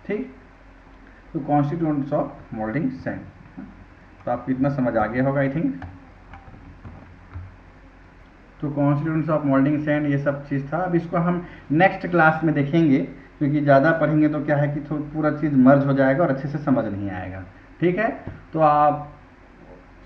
ठीक। तो कॉन्स्टिट्यूएंट्स ऑफ मोल्डिंग सैंड, तो आपको इतना समझ आ गया होगा आई थिंक। तो कॉन्स्टिट्यूएंट्स ऑफ मोल्डिंग सैंड ये सब चीज़ था। अब इसको हम नेक्स्ट क्लास में देखेंगे, क्योंकि ज़्यादा पढ़ेंगे तो क्या है कि पूरा चीज़ मर्ज हो जाएगा और अच्छे से समझ नहीं आएगा, ठीक है। तो आप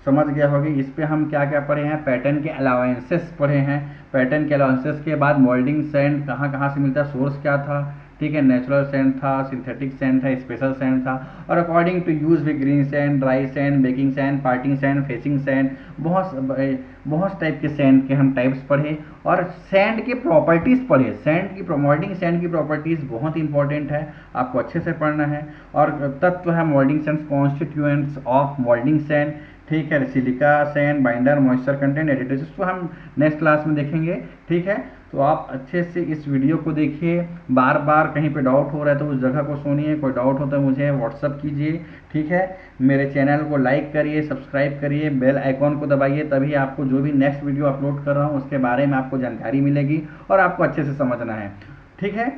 समझ गया होगा इस पे हम क्या क्या पढ़े हैं, पैटर्न के अलाउंसेस पढ़े हैं, पैटर्न के अलाउंसेस के बाद मोल्डिंग सैंड कहाँ कहाँ से मिलता है, सोर्स क्या था, ठीक है, नेचुरल सैंड था, सिंथेटिक सैंड था, स्पेशल सैंड था, और अकॉर्डिंग टू यूज भी green sand, dry sand, baking sand, parting sand, facing sand, बहुत टाइप के सैंड के हम टाइप्स पढ़े, और सैंड के प्रॉपर्टीज़ पढ़े। सैंड की मोल्डिंग सैंड की प्रॉपर्टीज़ बहुत इंपॉर्टेंट है, आपको अच्छे से पढ़ना है। और तत्व है moulding sand, constituents of moulding sand, ठीक है, silica sand, binder, moisture content, additives, इसको हम नेक्स्ट क्लास में देखेंगे, ठीक है। तो आप अच्छे से इस वीडियो को देखिए, बार बार कहीं पे डाउट हो रहा है तो उस जगह को सुनिए, कोई डाउट हो तो मुझे व्हाट्सअप कीजिए, ठीक है। मेरे चैनल को लाइक करिए, सब्सक्राइब करिए, बेल आइकॉन को दबाइए, तभी आपको जो भी नेक्स्ट वीडियो अपलोड कर रहा हूँ उसके बारे में आपको जानकारी मिलेगी और आपको अच्छे से समझना है, ठीक है।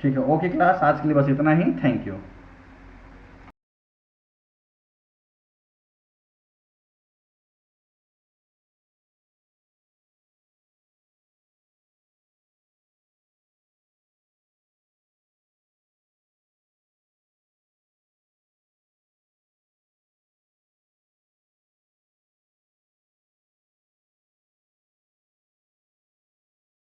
ठीक है, ओके क्लास, आज के लिए बस इतना ही, थैंक यू।